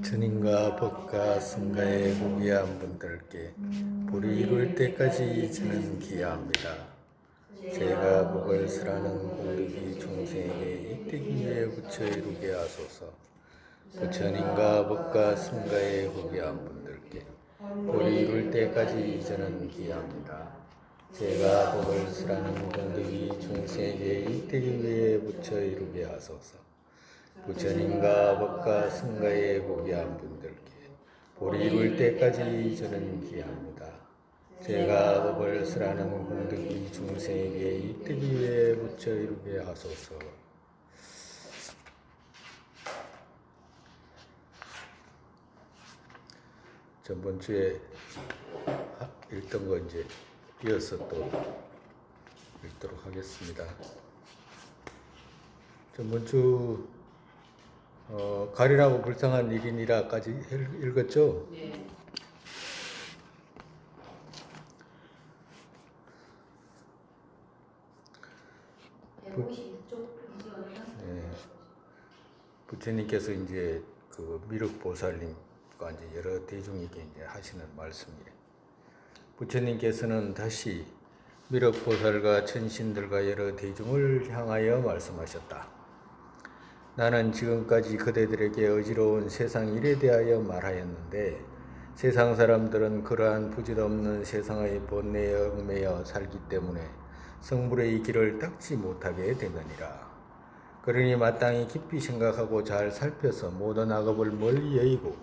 부처님과 법과 성가의 고귀한 분들께 불이 이룰 때까지 저는 기여합니다. 제가 복을 설하는 공덕이 중생에게 이때기 위해 부처 이루게 하소서. 부처님과 법과 성가의 고귀한 분들께 불이 이룰 때까지 저는 기여합니다. 제가 복을 설하는 공덕이 중생에게 이때기 위해 부처 이루게 하소서. 부처님과 법과 성가의 고귀한 분들께 불이 이룰 때까지 저는 기여합니다. 제가 법을 설하는 공덕이 중생에게 이때기 위해 부처 이루게 하소서. 전번 주에 읽던 거 이제 이어서 또 읽도록 하겠습니다. 전번 주 가리라고 불쌍한 일이니라까지 읽었죠? 네. 네. 부처님께서 이제 그 미륵보살님과 이제 여러 대중에게 이제 하시는 말씀이에요. 부처님께서는 다시 미륵보살과 천신들과 여러 대중을 향하여 말씀하셨다. 나는 지금까지 그대들에게 어지러운 세상 일에 대하여 말하였는데 세상 사람들은 그러한 부질없는 세상의 번뇌에 얽매여 살기 때문에 성불의 길을 닦지 못하게 되느니라. 그러니 마땅히 깊이 생각하고 잘 살펴서 모든 악업을 멀리 여의고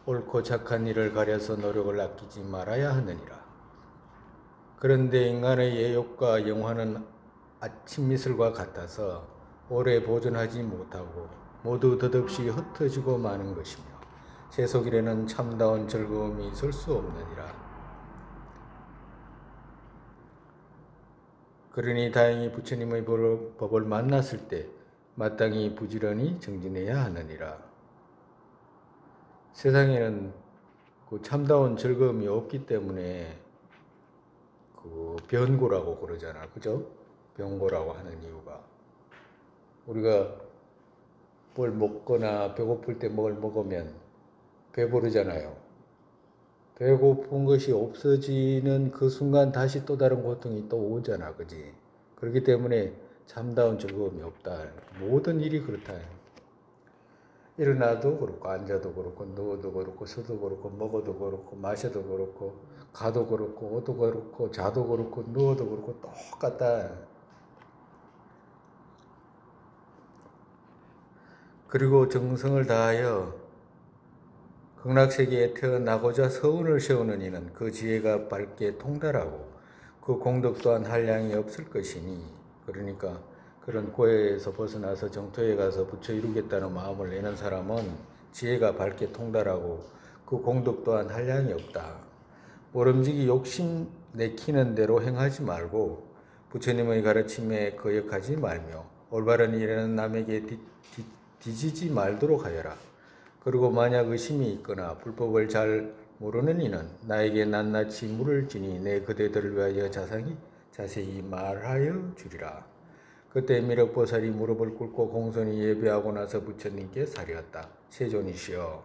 옳고 착한 일을 가려서 노력을 아끼지 말아야 하느니라. 그런데 인간의 예욕과 영화는 아침 이슬과 같아서 오래 보존하지 못하고 모두 덧없이 흩어지고 마는 것이며 세속일에는 참다운 즐거움이 있을 수 없느니라. 그러니 다행히 부처님의 법을 만났을 때 마땅히 부지런히 정진해야 하느니라. 세상에는 그 참다운 즐거움이 없기 때문에 그 변고라고 그러잖아, 그죠? 변고라고 하는 이유가 우리가 뭘 먹거나 배고플 때 뭘 먹으면 배부르잖아요. 배고픈 것이 없어지는 그 순간 다시 또 다른 고통이 또 오잖아, 그지? 그렇기 때문에 참다운 즐거움이 없다. 모든 일이 그렇다. 일어나도 그렇고 앉아도 그렇고 누워도 그렇고 서도 그렇고 먹어도 그렇고 마셔도 그렇고 가도 그렇고 오도 그렇고 자도 그렇고 누워도 그렇고 똑같다. 그리고 정성을 다하여 극락세계에 태어나고자 서운을 세우는 이는 그 지혜가 밝게 통달하고 그 공덕 또한 한량이 없을 것이니, 그러니까 그런 고해에서 벗어나서 정토에 가서 부처 이루겠다는 마음을 내는 사람은 지혜가 밝게 통달하고 그 공덕 또한 한량이 없다. 모름지기 욕심 내키는 대로 행하지 말고 부처님의 가르침에 거역하지 말며 올바른 일에는 남에게 뒤지지 말도록 하여라. 그리고 만약 의심이 있거나 불법을 잘 모르는 이는 나에게 낱낱이 물을 지니 내 그대들을 위하여 자세히 말하여 주리라. 그때 미륵보살이 무릎을 꿇고 공손히 예배하고 나서 부처님께 사리었다. 세존이시여,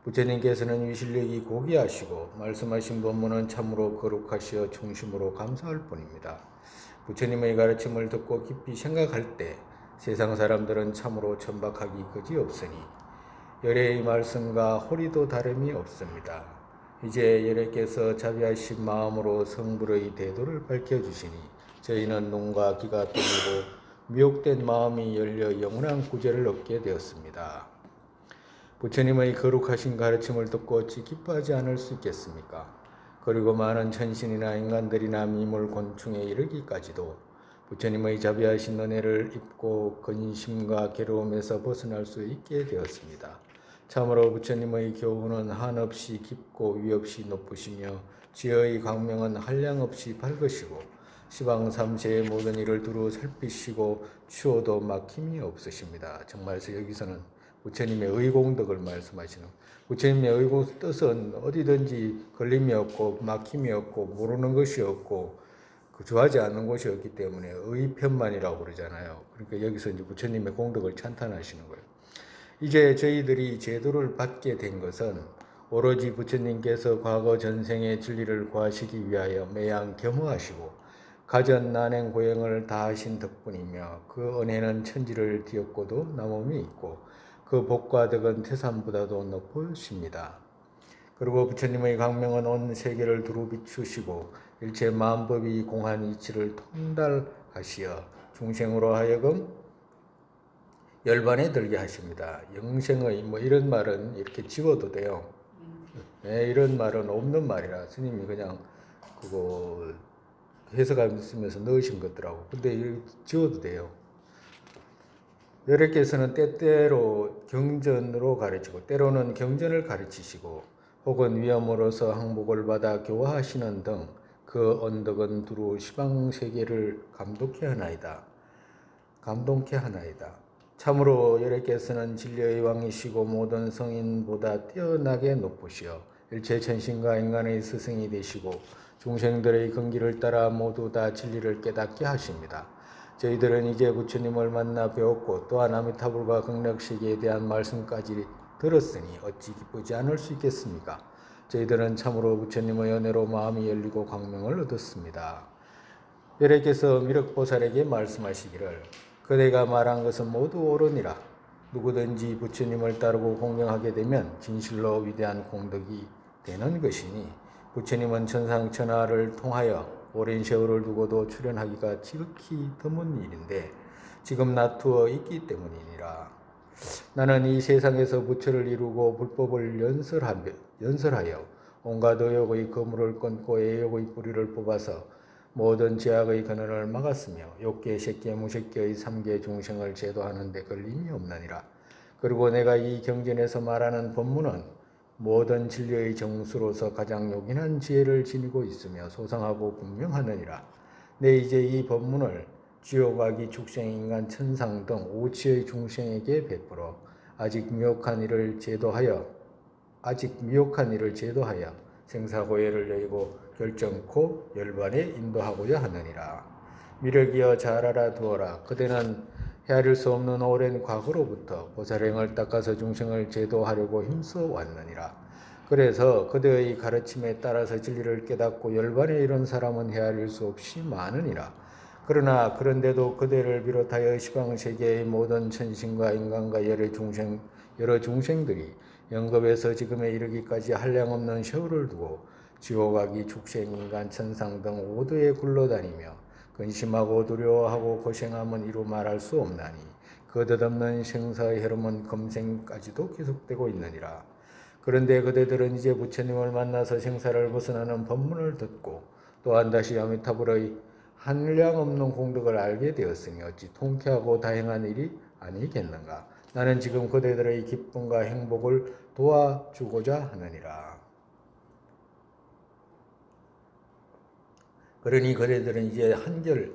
부처님께서는 위실력이 고귀하시고 말씀하신 법문은 참으로 거룩하시어 중심으로 감사할 뿐입니다. 부처님의 가르침을 듣고 깊이 생각할 때 세상 사람들은 참으로 천박하기 그지없으니 열애의 말씀과 호리도 다름이 없습니다. 이제 열애께서 자비하신 마음으로 성불의 대도를 밝혀주시니 저희는 눈과 귀가 뚫리고 미혹된 마음이 열려 영원한 구제를 얻게 되었습니다. 부처님의 거룩하신 가르침을 듣고 어찌 기뻐하지 않을 수 있겠습니까? 그리고 많은 천신이나 인간들이나 미물 곤충에 이르기까지도 부처님의 자비하신 은혜를 입고 근심과 괴로움에서 벗어날 수 있게 되었습니다. 참으로 부처님의 교훈은 한없이 깊고 위없이 높으시며 지혜의 광명은 한량없이 밝으시고 시방삼세의 모든 일을 두루 살피시고 추호도 막힘이 없으십니다. 정말 여기서는 부처님의 의공덕을 말씀하시는, 부처님의 의공 뜻은 어디든지 걸림이 없고 막힘이 없고 모르는 것이 없고 주하지 않는 것이 없기 때문에 의편만이라고 그러잖아요. 그러니까 여기서 이제 부처님의 공덕을 찬탄하시는 거예요. 이제 저희들이 제도를 받게 된 것은 오로지 부처님께서 과거 전생의 진리를 구하시기 위하여 매양 겸허하시고 가전 난행 고행을 다하신 덕분이며 그 은혜는 천지를 뒤엎고도 남음이 있고 그 복과 덕은 태산보다도 높으십니다. 그리고 부처님의 강명은 온 세계를 두루 비추시고 일체 만법이 공한 이치를 통달하시어 중생으로 하여금 열반에 들게 하십니다. 영생의 뭐 이런 말은 이렇게 지워도 돼요. 네, 이런 말은 없는 말이라 스님이 그냥 그거 해석하면서 넣으신 것더라고. 근데 이렇게 지워도 돼요. 여러께서는 때때로 경전으로 가르치고 때로는 경전을 가르치시고 혹은 위험으로서 항복을 받아 교화하시는 등 그 언덕은 두루 시방세계를 감독케 하나이다. 참으로 여러께서는 진리의 왕이시고 모든 성인보다 뛰어나게 높으시어 일체 천신과 인간의 스승이 되시고 중생들의 근기를 따라 모두 다 진리를 깨닫게 하십니다. 저희들은 이제 부처님을 만나 배웠고 또한 아미타불과 극락시계에 대한 말씀까지 들었으니 어찌 기쁘지 않을 수 있겠습니까? 저희들은 참으로 부처님의 은혜로 마음이 열리고 광명을 얻었습니다. 여러께서 미륵보살에게 말씀하시기를 그대가 말한 것은 모두 옳으니라. 누구든지 부처님을 따르고 공경하게 되면 진실로 위대한 공덕이 되는 것이니 부처님은 천상천하를 통하여 오랜 세월을 두고도 출현하기가 지극히 드문 일인데 지금 나투어 있기 때문이니라. 나는 이 세상에서 부처를 이루고 불법을 연설하여 온갖 의욕의 거물을 끊고 애욕의 뿌리를 뽑아서 모든 죄악의 근원을 막았으며 욕계, 색계, 무색계의 3계 중생을 제도하는 데 걸림이 없나니라. 그리고 내가 이 경전에서 말하는 법문은 모든 진리의 정수로서 가장 요긴한 지혜를 지니고 있으며 소상하고 분명하느니라. 내 이제 이 법문을 지옥아기, 축생, 인간, 천상 등 오치의 중생에게 베풀어 아직 미혹한 일을 제도하여 생사고해를 여의고 결정코 열반에 인도하고자 하느니라. 미륵이여 잘 알아두어라. 그대는 헤아릴 수 없는 오랜 과거로부터 보살행을 닦아서 중생을 제도하려고 힘써 왔느니라. 그래서 그대의 가르침에 따라서 진리를 깨닫고 열반에 이른 사람은 헤아릴 수 없이 많으니라. 그러나 그런데도 그대를 비롯하여 시방세계의 모든 천신과 인간과 여러 중생들이 영겁에서 지금에 이르기까지 한량없는 세월을 두고 지옥아기, 축생, 인간, 천상 등 오도에 굴러다니며 근심하고 두려워하고 고생함은 이루 말할 수 없나니 그 덧없는 생사의 흐름은 금생까지도 계속되고 있느니라. 그런데 그대들은 이제 부처님을 만나서 생사를 벗어나는 법문을 듣고 또한 다시 아미타불의 한량없는 공덕을 알게 되었으니 어찌 통쾌하고 다행한 일이 아니겠는가. 나는 지금 그대들의 기쁨과 행복을 도와주고자 하느니라. 그러니 그대들은 이제 한결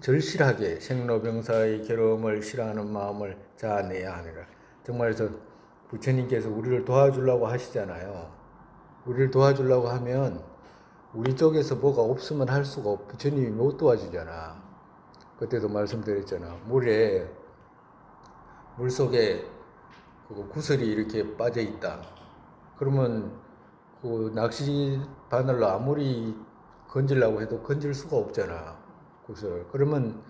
절실하게 생로병사의 괴로움을 싫어하는 마음을 자아내야 하느라. 정말 부처님께서 우리를 도와주려고 하시잖아요. 우리를 도와주려고 하면 우리 쪽에서 뭐가 없으면 할 수가 없고 부처님이 못 도와주잖아. 그때도 말씀드렸잖아. 물속에 구슬이 이렇게 빠져 있다. 그러면 그 낚시 바늘로 아무리 건지려고 해도 건질 수가 없잖아. 구슬. 그러면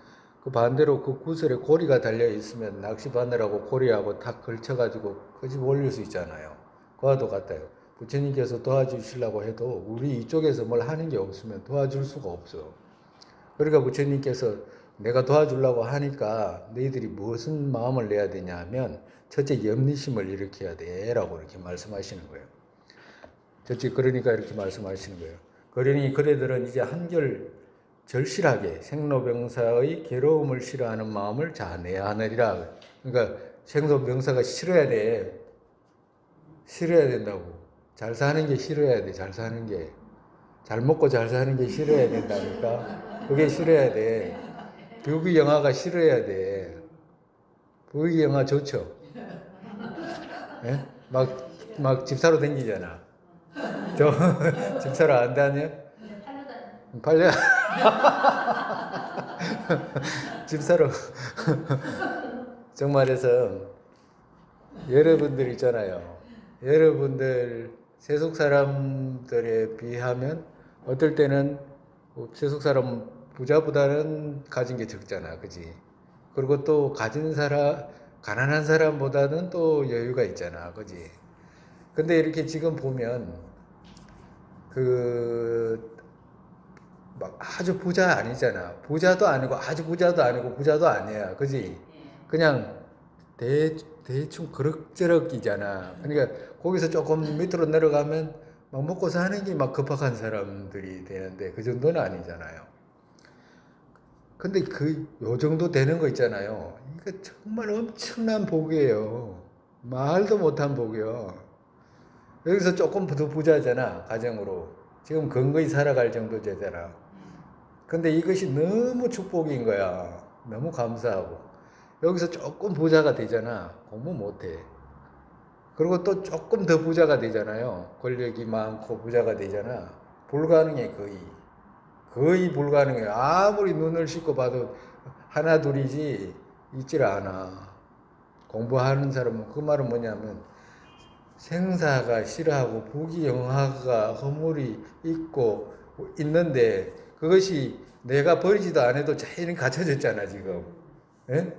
그 반대로 그 구슬에 고리가 달려 있으면 낚시 바늘하고 고리하고 다 걸쳐가지고 끄집 올릴 수 있잖아요. 그와도 같아요. 부처님께서 도와주시려고 해도 우리 이쪽에서 뭘 하는 게 없으면 도와줄 수가 없어. 그러니까 부처님께서 내가 도와주려고 하니까 너희들이 무슨 마음을 내야 되냐 하면 첫째 염리심을 일으켜야 돼 라고 이렇게 말씀하시는 거예요. 그러니까 이렇게 말씀하시는 거예요. 그러니 그대들은 이제 한결 절실하게 생로병사의 괴로움을 싫어하는 마음을 자아내야 하느니라. 그러니까 생로병사가 싫어야 돼. 싫어야 된다고. 잘 사는 게 싫어야 돼. 잘 사는 게. 잘 먹고 잘 사는 게 싫어야 된다니까. 그게 싫어야 돼. 부귀 영화가 싫어야 돼. 부귀 영화 좋죠. 예? 막 집사로 댕기잖아. 집사로 안 다녀? 팔려. 집사로. 정말해서 여러분들 있잖아요. 여러분들 세속 사람들에 비하면 어떨 때는 세속 사람 부자보다는 가진 게 적잖아, 그지? 그리고 또 가진 사람, 가난한 사람보다는 또 여유가 있잖아, 그지? 근데 이렇게 지금 보면 그 막 아주 부자 아니잖아. 부자도 아니고 아주 부자도 아니고 부자도 아니야, 그지? 그냥 대충 그럭저럭이잖아. 그러니까 거기서 조금 밑으로 내려가면 막 먹고 사는 게 막 급박한 사람들이 되는데 그 정도는 아니잖아요. 근데 요 정도 되는 거 있잖아요. 이거 정말 엄청난 복이에요. 말도 못한 복이요. 여기서 조금 더 부자잖아, 가정으로. 지금 건강히 살아갈 정도 되잖아. 근데 이것이 너무 축복인 거야. 너무 감사하고. 여기서 조금 부자가 되잖아. 공부 못해. 그리고 또 조금 더 부자가 되잖아요. 권력이 많고 부자가 되잖아. 불가능해, 거의. 거의 불가능해. 아무리 눈을 씻고 봐도 하나 둘이지 있질 않아. 공부하는 사람은 그 말은 뭐냐면 생사가 싫어하고 부귀영화가 허물이 있고 있는데 그것이 내가 버리지도 않아도 자연히 갖춰졌잖아 지금. 예?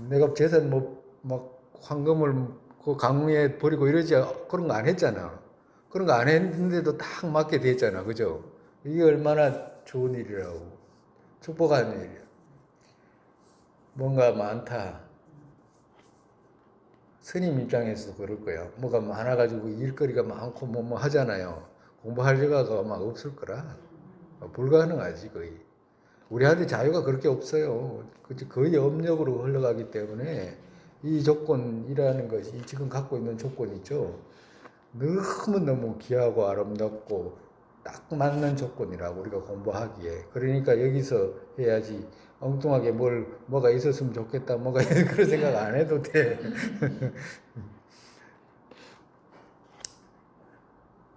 내가 재산 막 황금을 그 강에 버리고 이러지 그런 거 안 했잖아. 그런 거 안 했는데도 딱 맞게 됐잖아, 그죠? 이게 얼마나 좋은 일이라고 축복하는 일이야. 뭔가 많다. 스님 입장에서도 그럴 거야. 뭐가 많아가지고 일거리가 많고 뭐 하잖아요. 공부할 여가가 막 없을 거라. 불가능하지, 거의. 우리한테 자유가 그렇게 없어요. 거의 업력으로 흘러가기 때문에 이 조건이라는 것이 지금 갖고 있는 조건 있죠. 너무너무 귀하고 아름답고 딱 맞는 조건이라고 우리가 공부하기에. 그러니까 여기서 해야지 엉뚱하게 뭐가 있었으면 좋겠다, 그런 생각 안 해도 돼.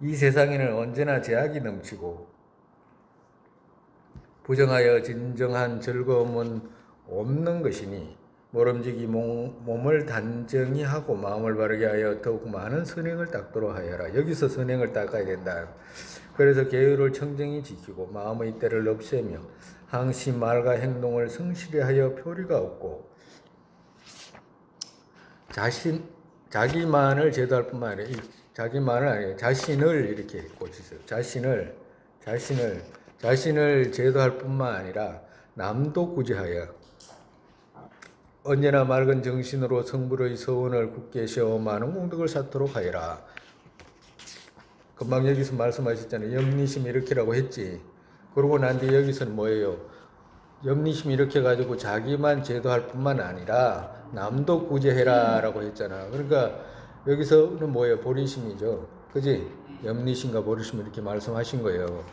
이 세상에는 언제나 제약이 넘치고 부정하여 진정한 즐거움은 없는 것이니 모름지기 몸을 단정히 하고 마음을 바르게 하여 더욱 많은 선행을 닦도록 하여라. 여기서 선행을 닦아야 된다. 그래서 계율을 청정히 지키고 마음의 때를 없애며 항시 말과 행동을 성실히 하여 표리가 없고 자기만을 제도할 뿐만 아니라 자기만을 아니라 자신을 이렇게 고치세요. 자신을 제도할 뿐만 아니라 남도 구제하여 언제나 맑은 정신으로 성불의 서원을 굳게 세워 많은 공덕을 쌓도록 하여라. 금방 여기서 말씀하셨잖아요. 염리심 이렇게라고 했지. 그러고 난 뒤에 여기서는 뭐예요? 염리심 이렇게 가지고 자기만 제도할 뿐만 아니라 남도 구제해라 라고 했잖아. 그러니까 여기서는 뭐예요? 보리심이죠. 그지? 염리심과 보리심 이렇게 말씀하신 거예요.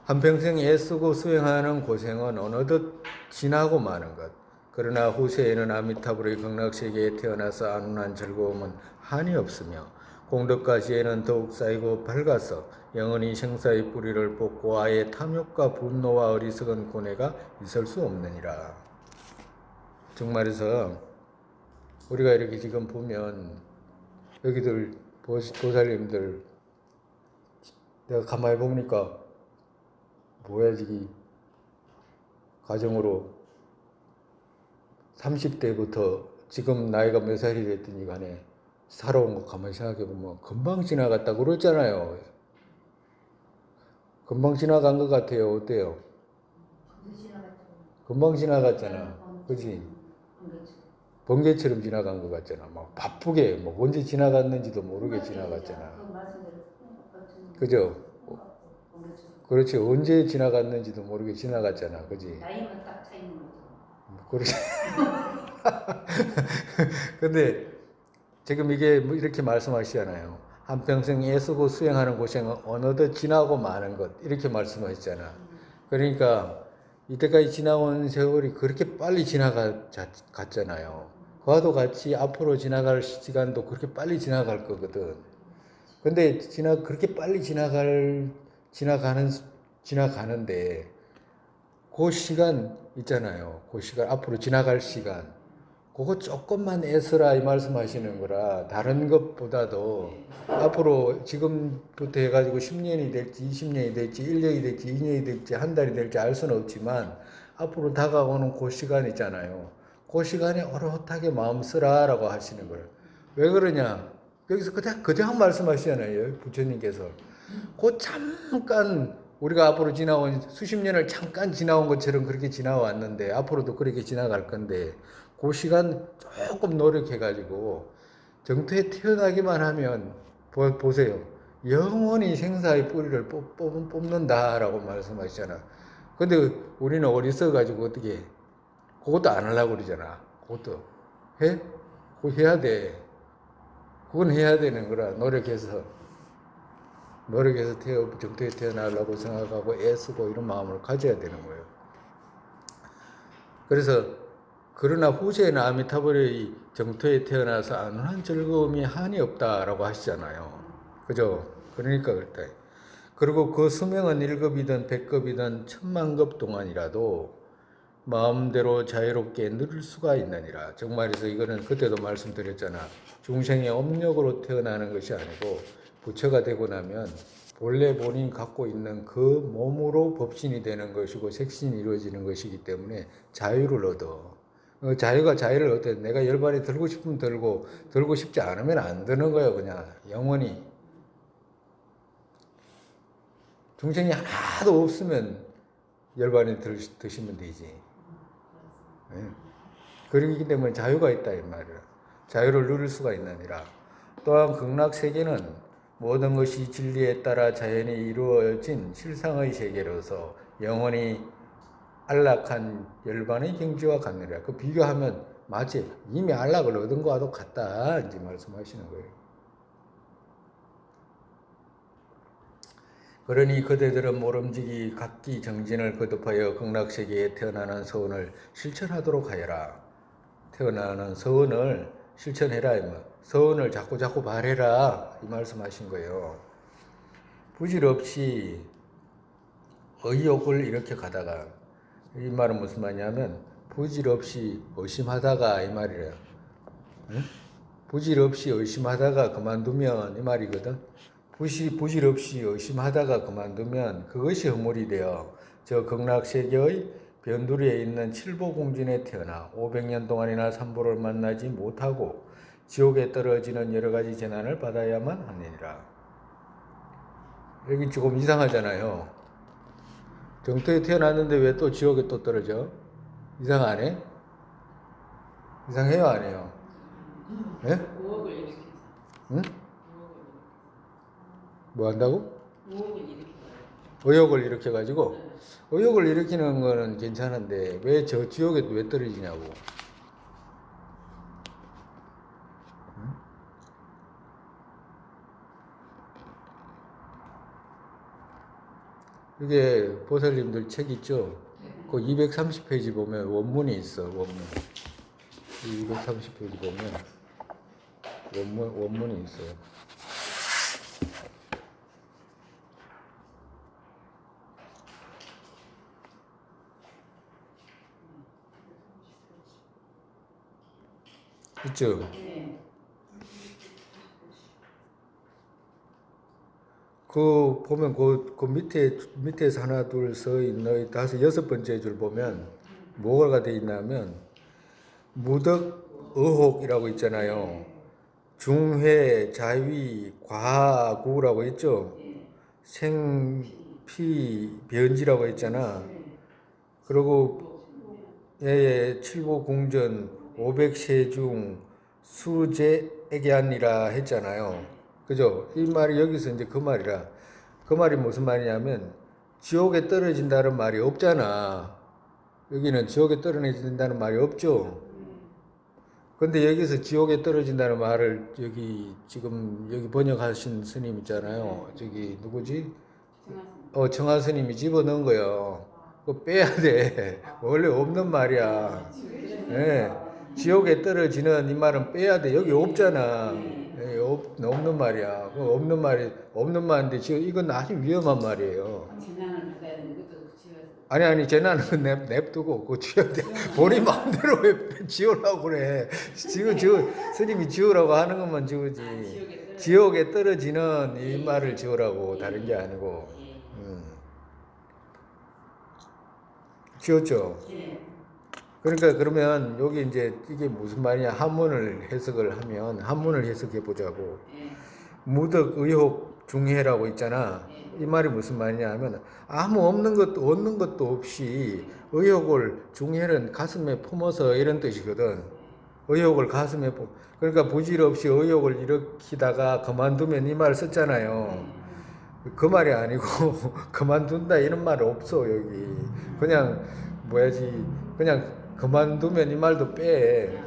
한평생 애쓰고 수행하는 고생은 어느덧 지나고 마는 것. 그러나 후세에는 아미타불의 극락세계에 태어나서 안운한 즐거움은 한이 없으며 공덕과 지혜는 더욱 쌓이고 밝아서 영원히 생사의 뿌리를 뽑고 아예 탐욕과 분노와 어리석은 고뇌가 있을 수 없느니라. 정말에서 우리가 이렇게 지금 보면 여기들 보살님들 내가 가만히 보니까 뭐야 지금 가정으로 30대부터 지금 나이가 몇 살이 됐든지 간에 살아온 거 가만히 생각해보면 금방 지나갔다고 그랬잖아요. 금방 지나간 것 같아요. 어때요? 금방 지나갔잖아. 그치? 번개처럼 지나간 것 같잖아. 막 바쁘게 뭐 언제 지나갔는지도 모르게 지나갔잖아. 그죠? 그렇지. 언제 지나갔는지도 모르게 지나갔잖아. 그지? 나이만 딱 차 있는 거죠. 그렇지. 근데 지금 이게 이렇게 말씀하시잖아요. 한평생 애쓰고 수행하는 고생은 어느덧 지나고 마는 것. 이렇게 말씀하셨잖아. 그러니까 이때까지 지나온 세월이 그렇게 빨리 지나갔잖아요. 그와도 같이 앞으로 지나갈 시간도 그렇게 빨리 지나갈 거거든. 근데 그렇게 빨리 지나가는데 그 시간 있잖아요. 그 시간 앞으로 지나갈 시간 그거 조금만 애쓰라 이 말씀하시는 거라. 다른 것보다도 앞으로 지금부터 해가지고 10년이 될지 20년이 될지 1년이 될지 2년이 될지 한 달이 될지 알 수는 없지만 앞으로 다가오는 그 시간 있잖아요. 그 시간에 오롯하게 마음 쓰라라고 하시는 거예요. 왜 그러냐? 여기서 그냥 말씀하시잖아요. 부처님께서. 그 잠깐 우리가 앞으로 지나온 수십 년을 잠깐 지나온 것처럼 그렇게 지나왔는데 앞으로도 그렇게 지나갈 건데 그 시간 조금 노력해가지고 정토에 태어나기만 하면 보세요. 영원히 생사의 뿌리를 뽑는다라고 말씀하시잖아. 근데 우리는 어리석어가지고 어떻게 그것도 안 하려고 그러잖아. 그것도 해? 그거 해야 돼. 그건 해야 되는 거라. 노력해서 정토에 태어나려고 생각하고 애쓰고 이런 마음을 가져야 되는 거예요. 그래서 그러나 후세에는 아미타불의 정토에 태어나서 안온한 즐거움이 한이 없다라고 하시잖아요. 그죠? 그러니까 그렇다. 그리고 그 수명은 1급이든 100급이든 1000만급 동안이라도 마음대로 자유롭게 누릴 수가 있느니라. 정말에서 이거는 그때도 말씀드렸잖아. 중생의 업력으로 태어나는 것이 아니고 부처가 되고 나면 본래 본인이 갖고 있는 그 몸으로 법신이 되는 것이고 색신이 이루어지는 것이기 때문에 자유를 얻어. 자유가 자유를 얻어. 내가 열반에 들고 싶으면 들고 싶지 않으면 안 드는 거예요. 그냥 영원히. 중생이 하나도 없으면 열반에 드시면 되지. 그렇기 때문에 자유가 있다 이 말이야. 자유를 누릴 수가 있느니라. 또한 극락세계는 모든 것이 진리에 따라 자연히 이루어진 실상의 세계로서 영원히 안락한 열반의 경지와 같느니라. 그 비교하면 마치 이미 안락을 얻은 거와도 같다 이제 말씀하시는 거예요. 그러니 그대들은 모름지기 각기 정진을 거듭하여 극락세계에 태어나는 서원을 실천하도록 하여라. 태어나는 서원을 실천해라. 서원을 자꾸 바래라. 이 말씀하신 거예요. 부질없이 의욕을 이렇게 가다가 이 말은 무슨 말이냐면 부질없이 의심하다가 이 말이래요. 응? 부질없이 의심하다가 그만두면 이 말이거든. 부질없이 의심하다가 그만두면 그것이 허물이 되어 저 극락세계의 변두리에 있는 칠보공진에 태어나 500년 동안이나 삼보를 만나지 못하고 지옥에 떨어지는 여러 가지 재난을 받아야만 하느니라. 여기 조금 이상하잖아요. 정토에 태어났는데 왜 또 지옥에 또 떨어져? 이상하네? 이상해요, 안 해요? 네? 응? 뭐 한다고? 의욕을 일으켜가지고? 의욕을 일으키는 거는 괜찮은데 왜 저 지옥에 왜 떨어지냐고. 응? 이게 보살님들 책 있죠? 그 230페이지 보면 원문이 있어. 원문. 230페이지 보면 원문이 있어요. 있죠? 그 보면 그 밑에서 하나 둘 있는 다섯 여섯 번째 줄 보면 뭐가 돼 있냐면 무덕 의혹이라고 있잖아요. 중회 자위 과구라고 있죠. 생피 변지라고 있잖아. 그리고 칠보공전 500세중 수제애기한이라 했잖아요. 그죠? 이 말이 여기서 이제 그 말이라. 그 말이 무슨 말이냐면 지옥에 떨어진다는 말이 없잖아. 여기는 지옥에 떨어진다는 말이 없죠. 근데 여기서 지옥에 떨어진다는 말을 지금 여기 번역하신 스님 있잖아요. 저기 누구지? 청하 스님이 집어넣은 거예요. 그거 빼야 돼. 원래 없는 말이야. 네. 지옥에 떨어지는 이 말은 빼야 돼. 여기 없잖아. 네, 없는 말이야. 없는 말인데 지금 이건 아주 위험한 말이에요. 아니 재난은 냅두고 그 지어대 본인 마음대로 왜 지으려고 그래. 지금 스님이 지으라고 하는 것만 지우지. 지옥에 떨어지는 이 말을 지으라고 다른 게 아니고. 지었죠. 그러니까 그러면 여기 이제 이게 무슨 말이냐, 한문을 해석해 보자고. 무덕 의혹 중해라고 있잖아. 이 말이 무슨 말이냐 하면 아무 없는 것도 없이 의혹을, 중해는 가슴에 품어서 이런 뜻이거든. 의혹을 가슴에 그러니까 부질없이 의혹을 일으키다가 그만두면 이 말을 썼잖아요. 그 말이 아니고 그만둔다 이런 말 없어 여기. 그냥 그냥 그만두면 이 말도 빼.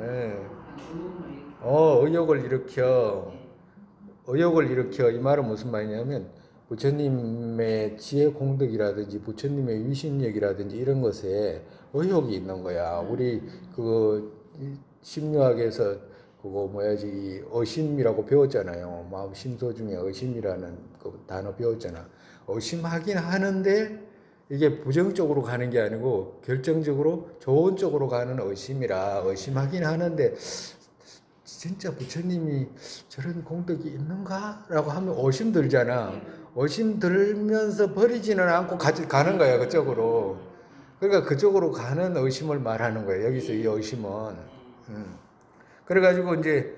예. 의혹을 일으켜 이 말은 무슨 말이냐면 부처님의 지혜 공덕이라든지 부처님의 위신력이라든지 이런 것에 의혹이 있는 거야. 우리 심리학에서 의심이라고 배웠잖아요. 마음 심소 중에 의심이라는 그 단어 배웠잖아. 의심하긴 하는데 이게 부정적으로 가는 게 아니고 결정적으로 좋은 쪽으로 가는 의심이라, 의심하긴 하는데 진짜 부처님이 저런 공덕이 있는가? 라고 하면 의심 들잖아. 의심 들면서 버리지는 않고 가는 거야, 그쪽으로. 그러니까 그쪽으로 가는 의심을 말하는 거예요. 여기서 이 의심은. 그래가지고 이제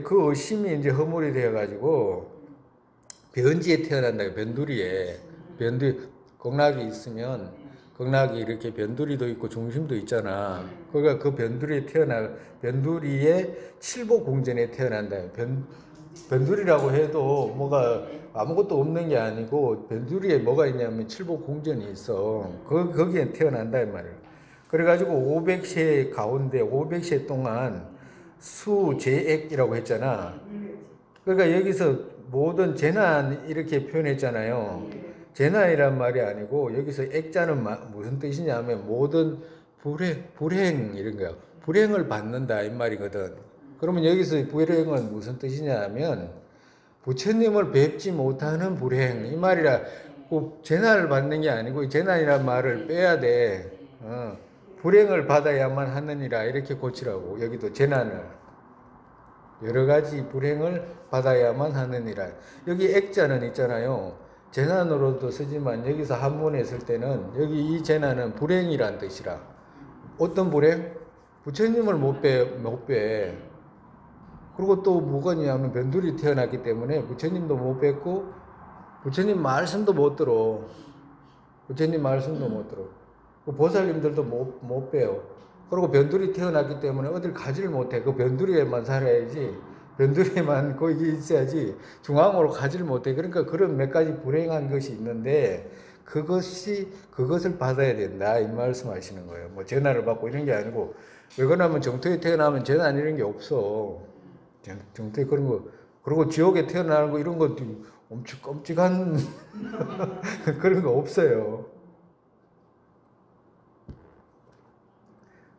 그 의심이 이제 허물이 되어가지고 변지에 태어난다. 변두리에. 극락이 있으면 극락이 이렇게 변두리도 있고 중심도 있잖아. 그러니까 그 변두리의 칠보공전에 태어난다. 변두리라고 해도 뭐가 아무것도 없는 게 아니고 변두리에 뭐가 있냐면 칠보공전이 있어. 거기에 태어난다 이 말이야. 그래가지고 500세 가운데 500세 동안 수재액이라고 했잖아. 그러니까 여기서 모든 재난 이렇게 표현했잖아요. 재난이란 말이 아니고 여기서 액자는 무슨 뜻이냐면 모든 불행 이런 거야. 불행을 받는다 이 말이거든. 그러면 여기서 불행은 무슨 뜻이냐면 부처님을 뵙지 못하는 불행 이 말이라. 꼭 재난을 받는 게 아니고 재난이란 말을 빼야 돼. 불행을 받아야만 하느니라 이렇게 고치라고. 여기도 재난을 여러 가지 불행을 받아야만 하느니라. 여기 액자는 있잖아요. 재난으로도 쓰지만 여기서 한문에 쓸 때는 여기 이 재난은 불행이란 뜻이라. 어떤 불행? 부처님을 못 뵈. 그리고 또 뭐가 있냐면 변두리 태어났기 때문에 부처님도 못 뵙고 부처님 말씀도 못 들어. 그 보살님들도 못 뵈요. 그리고 변두리 태어났기 때문에 어딜 가지를 못해. 그 변두리에만 살아야지. 변두리에만 거기 있어야지 중앙으로 가지를 못해. 그러니까 그런 몇 가지 불행한 것이 있는데 그것을 받아야 된다 이 말씀하시는 거예요. 뭐 재난을 받고 이런 게 아니고, 왜 그러냐면 정토에 태어나면 재난 이런 게 없어. 정토에 그런 거. 그리고 지옥에 태어나는 거 이런 것도 엄청 끔찍한 그런 거 없어요.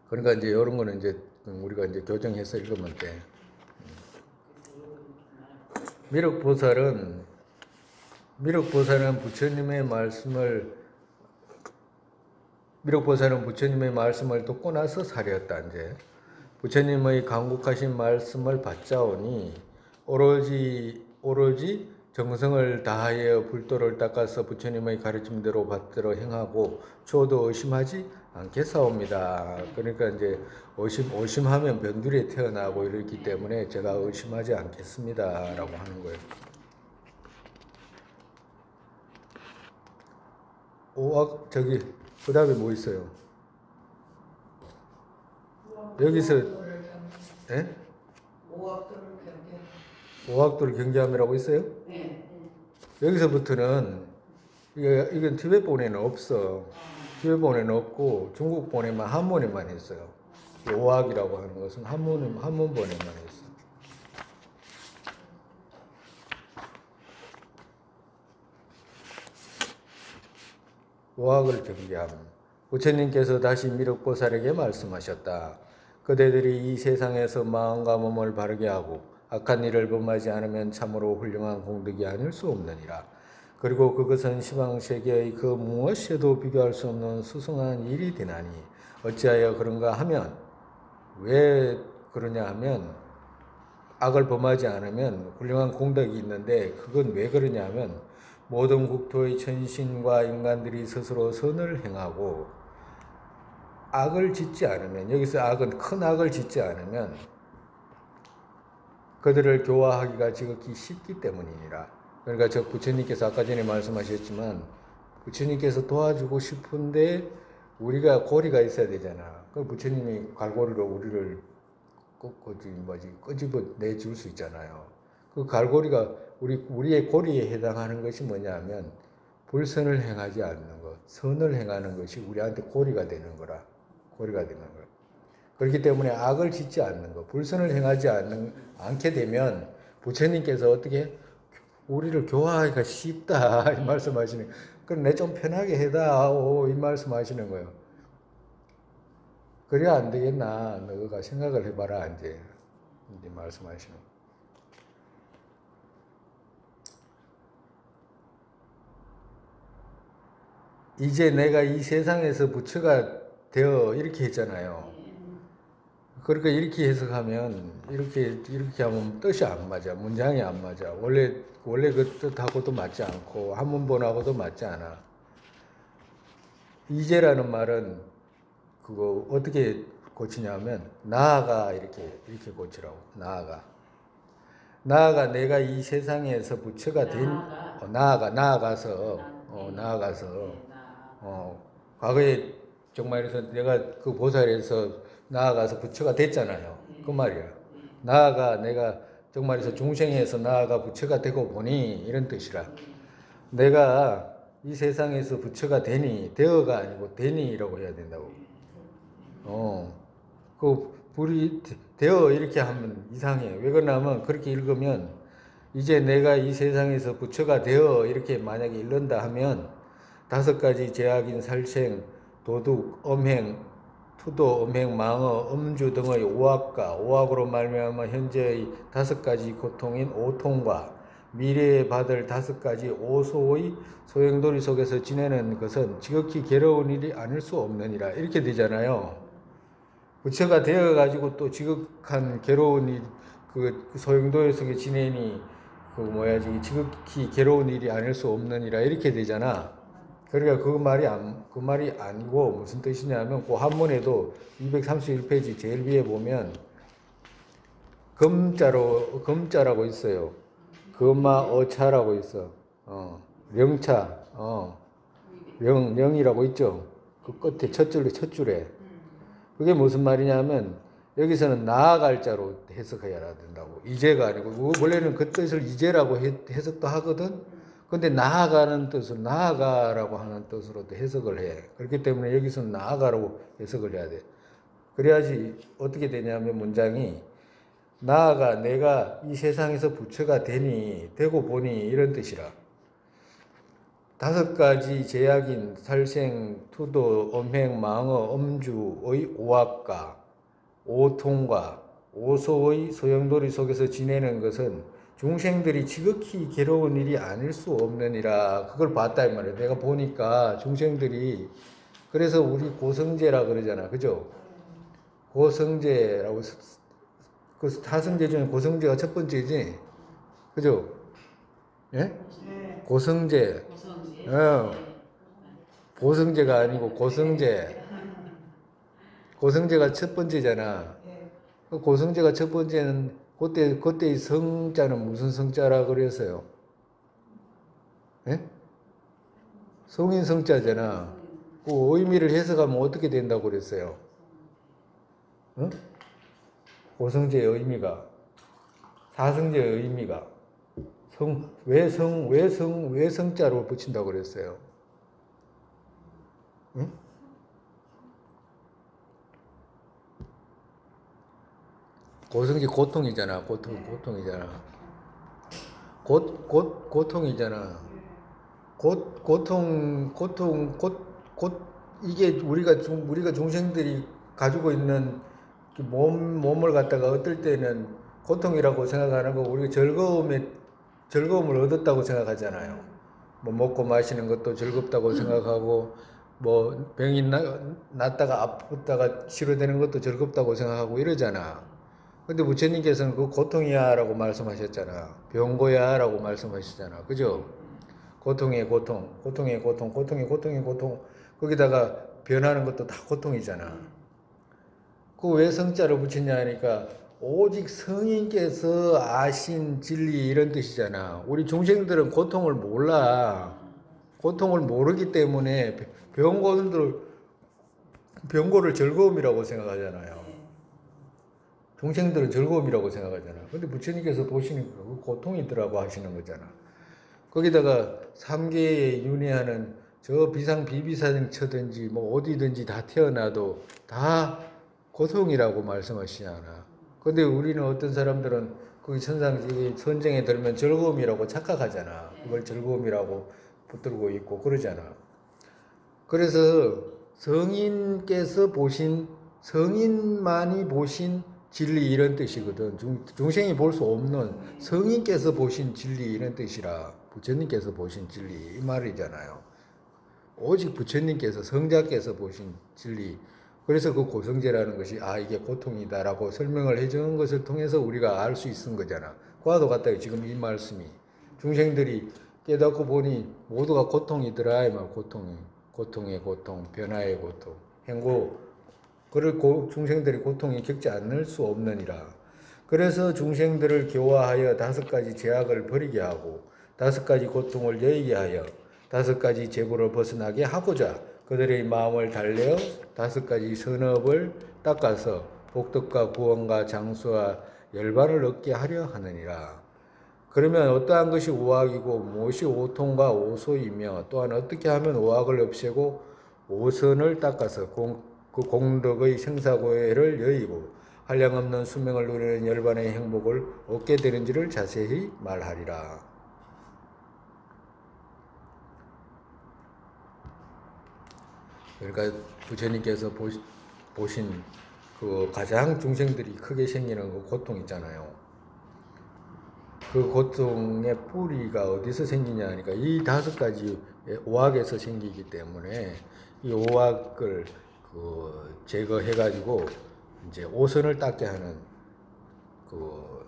그러니까 이제 이런 거는 이제 우리가 이제 교정해서 읽으면 돼. 미륵보살은 부처님의 말씀을 듣고 나서 사려었다. 이제 부처님의 강국하신 말씀을 받자오니 오로지 정성을 다하여 불도를 닦아서 부처님의 가르침대로 받들어 행하고 추호도 의심하지 않겠사옵니다. 그러니까 이제 의심하면 변두리에 태어나고 이렇기 때문에 제가 의심하지 않겠습니다 라고 하는 거예요. 그 다음에 뭐 있어요? 여기서 오학도를 경계함이라고 있어요? 네. 여기서부터는 이건 티베트본에는 없어. 티베트본에는 없고 중국본에만 한문에만 있어요. 오학이라고 하는 것은 한문본에만 있어. 오학을 경계함. 부처님께서 다시 미륵보살에게 말씀하셨다. 그대들이 이 세상에서 마음과 몸을 바르게 하고 악한 일을 범하지 않으면 참으로 훌륭한 공덕이 아닐 수 없느니라. 그리고 그것은 시방세계의 그 무엇에도 비교할 수 없는 수승한 일이 되나니 어찌하여 그런가 하면 왜 그러냐 하면 악을 범하지 않으면 훌륭한 공덕이 있는데 그건 왜 그러냐 하면 모든 국토의 천신과 인간들이 스스로 선을 행하고 악을 짓지 않으면 여기서 악은 큰 악을 짓지 않으면 그들을 교화하기가 지극히 쉽기 때문이니라. 그러니까 저 부처님께서 아까 전에 말씀하셨지만 부처님께서 도와주고 싶은데 우리가 고리가 있어야 되잖아. 그 부처님이 갈고리로 우리를 끄집어 내줄 수 있잖아요. 그 갈고리가 우리의 고리에 해당하는 것이 뭐냐면 불선을 행하지 않는 것, 선을 행하는 것이 우리한테 고리가 되는 거라. 고리가 되는 거라. 그렇기 때문에 악을 짓지 않는 것, 불선을 행하지 않게 되면 부처님께서 어떻게 우리를 교화하기가 쉽다 이 말씀하시는. 그럼 내 좀 편하게 해다오 이 말씀하시는 거예요. 그래야 안 되겠나? 너가 생각을 해봐라 이제 말씀하시는. 이제 내가 이 세상에서 부처가 되어 이렇게 했잖아요. 그러니까 이렇게 해석하면 이렇게 하면 뜻이 안 맞아. 문장이 안 맞아. 원래 그 뜻하고도 맞지 않고 한문본하고도 맞지 않아. 이제라는 말은 그거 어떻게 고치냐면 나아가 이렇게 고치라고. 나아가 내가 이 세상에서 부처가 된 나아가서 과거에 정말에서 내가 그 보살에서 나아가서 부처가 됐잖아요. 그 말이야. 나아가 내가 정말에서 중생에서 나아가 부처가 되고 보니 이런 뜻이라. 내가 이 세상에서 부처가 되어가 아니고 되니라고 해야 된다고. 그 불이 되어 이렇게 하면 이상해. 왜 그러냐면 그렇게 읽으면 이제 내가 이 세상에서 부처가 되어 이렇게 만약에 읽는다 하면 5가지 제약인 살생, 도둑, 엄행, 투도, 음행, 망어, 음주 등의 오악으로 말미암아 현재의 5가지 고통인 오통과 미래에 받을 5가지 오소의 소용돌이 속에서 지내는 것은 지극히 괴로운 일이 아닐 수 없느니라. 이렇게 되잖아요. 부처가 되어가지고 또 지극한 괴로운 일, 그 소용돌이 속에 지내니 지극히 괴로운 일이 아닐 수 없느니라. 이렇게 되잖아. 그러니까 그 말이 아니고 무슨 뜻이냐면 그 한문에도 231페이지 제일 위에 보면 금자라고 있어요. 금마어차라고 있어. 명차. 명이라고 있죠. 그 끝에 첫 줄에. 그게 무슨 말이냐면 여기서는 나아갈 자로 해석해야 된다고. 이제가 아니고 원래는 그 뜻을 이제라고 해석도 하거든. 근데 나아가는 뜻으로 나아가라고 하는 뜻으로도 해석을 해. 그렇기 때문에 여기서는 나아가라고 해석을 해야 돼. 그래야지 어떻게 되냐면 문장이 나아가 내가 이 세상에서 부처가 되고 보니 이런 뜻이라. 5가지 제약인 살생, 투도, 엄행, 망어, 음주의 오악과 오통과 오소의 소용돌이 속에서 지내는 것은 중생들이 지극히 괴로운 일이 아닐 수 없느니라. 그걸 봤다 이 말이에요. 내가 보니까 중생들이 그래서 우리 고성제라 그러잖아. 그죠? 고성제라고 그 4성제 중에 고성제가 첫 번째지. 그죠? 예? 고성제. 고성제가 아니고 고성제. 고성제가 첫 번째잖아. 그 고성제가 첫 번째는 그때의 성자는 무슨 성자라 그랬어요? 예? 성인 성자잖아. 그 의미를 해석하면 어떻게 된다고 그랬어요? 응? 고성제의 의미가, 4성제의 의미가 왜 성자로 붙인다고 그랬어요? 응? 고성지 고통이잖아. 고통이잖아. 고통이잖아. 이게 우리가 중생들이 가지고 있는 몸을 갖다가 어떨 때는 고통이라고 생각하는 거 우리가 즐거움을 얻었다고 생각하잖아요. 뭐 먹고 마시는 것도 즐겁다고 생각하고 뭐 병이 났다가 아프다가 치료되는 것도 즐겁다고 생각하고 이러잖아. 근데 부처님께서는 그 고통이야 라고 말씀하셨잖아. 병고야 라고 말씀하셨잖아. 그죠? 고통의 고통, 고통의 고통, 고통의 고통의 고통. 거기다가 변하는 것도 다 고통이잖아. 그 왜 성자를 붙였냐 하니까 오직 성인께서 아신 진리 이런 뜻이잖아. 우리 중생들은 고통을 몰라. 고통을 모르기 때문에 병고를 즐거움이라고 생각하잖아요. 중생들은 즐거움이라고 생각하잖아. 근데 부처님께서 보시니까 그 고통이더라고 하시는 거잖아. 거기다가 삼계에 윤회하는 저 비상 비비사정 쳐든지 뭐 어디든지 다 태어나도 다 고통이라고 말씀하시잖아. 근데 우리는 어떤 사람들은 거기 선생에 들면 즐거움이라고 착각하잖아. 그걸 즐거움이라고 붙들고 있고 그러잖아. 그래서 성인만이 보신 진리 이런 뜻이거든. 중생이 볼 수 없는 성인께서 보신 진리 이런 뜻이라 부처님께서 보신 진리 이 말이잖아요. 오직 부처님께서 성자께서 보신 진리. 그래서 그 고성제라는 것이 이게 고통이다라고 설명을 해주는 것을 통해서 우리가 알 수 있는 거잖아. 그와도 같아요. 지금 이 말씀이 중생들이 깨닫고 보니 모두가 고통이더라. 이 말 고통의 고통, 변화의 고통, 행고. 그를 중생들이 고통이 겪지 않을 수 없느니라. 그래서 중생들을 교화하여 5가지 제약을 버리게 하고 5가지 고통을 여의게 하여 5가지 재고를 벗어나게 하고자 그들의 마음을 달래어 5가지 선업을 닦아서 복덕과 구원과 장수와 열반을 얻게 하려 하느니라. 그러면 어떠한 것이 오악이고 무엇이 오통과 오소이며 또한 어떻게 하면 오악을 없애고 오선을 닦아서 그 공덕의 생사고해를 여의고 한량없는 수명을 누리는 열반의 행복을 얻게 되는지를 자세히 말하리라. 그러니까 부처님께서 보신 그 가장 중생들이 크게 생기는 그 고통 있잖아요. 그 고통의 뿌리가 어디서 생기냐 하니까 이 5가지 오악에서 생기기 때문에 이 오악을 제거해가지고 이제 오선을 닦게 하는 그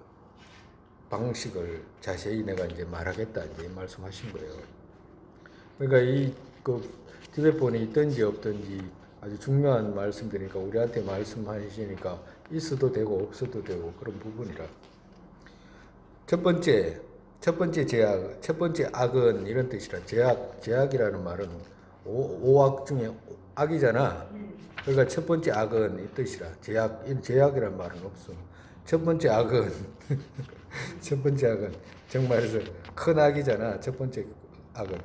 방식을 자세히 내가 이제 말하겠다 이제 말씀하신 거예요. 그러니까 그 티베트폰이 있든지 없든지 아주 중요한 말씀드리니까 우리한테 말씀하시니까 있어도 되고 없어도 되고 그런 부분이라. 첫 번째 제약, 첫 번째 악은 이런 뜻이라. 제약이라는 말은 오악 중에 악이잖아. 그러니까 첫 번째 악은 이 뜻이라. 제약이라는 말은 없어. 첫 번째 악은 첫 번째 악은 정말에서 큰 악이잖아. 첫 번째 악은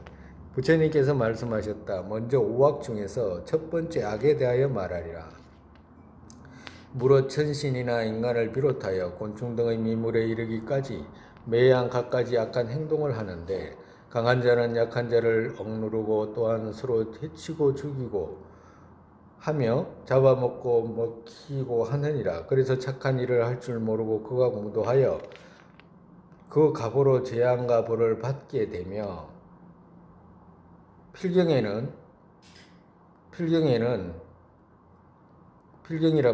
부처님께서 말씀하셨다. 먼저 오악 중에서 첫 번째 악에 대하여 말하리라. 무릇 천신이나 인간을 비롯하여 곤충 등의 미물에 이르기까지 매양 갖가지 악한 행동을 하는데 강한 자는 약한 자를 억누르고 또한 서로 해치고 죽이고 하며 잡아먹고 먹히고 하느니라. 그래서 착한 일을 할 줄 모르고 그가 무도하여 그 갑으로 재앙과 벌을 받게 되며 필경이란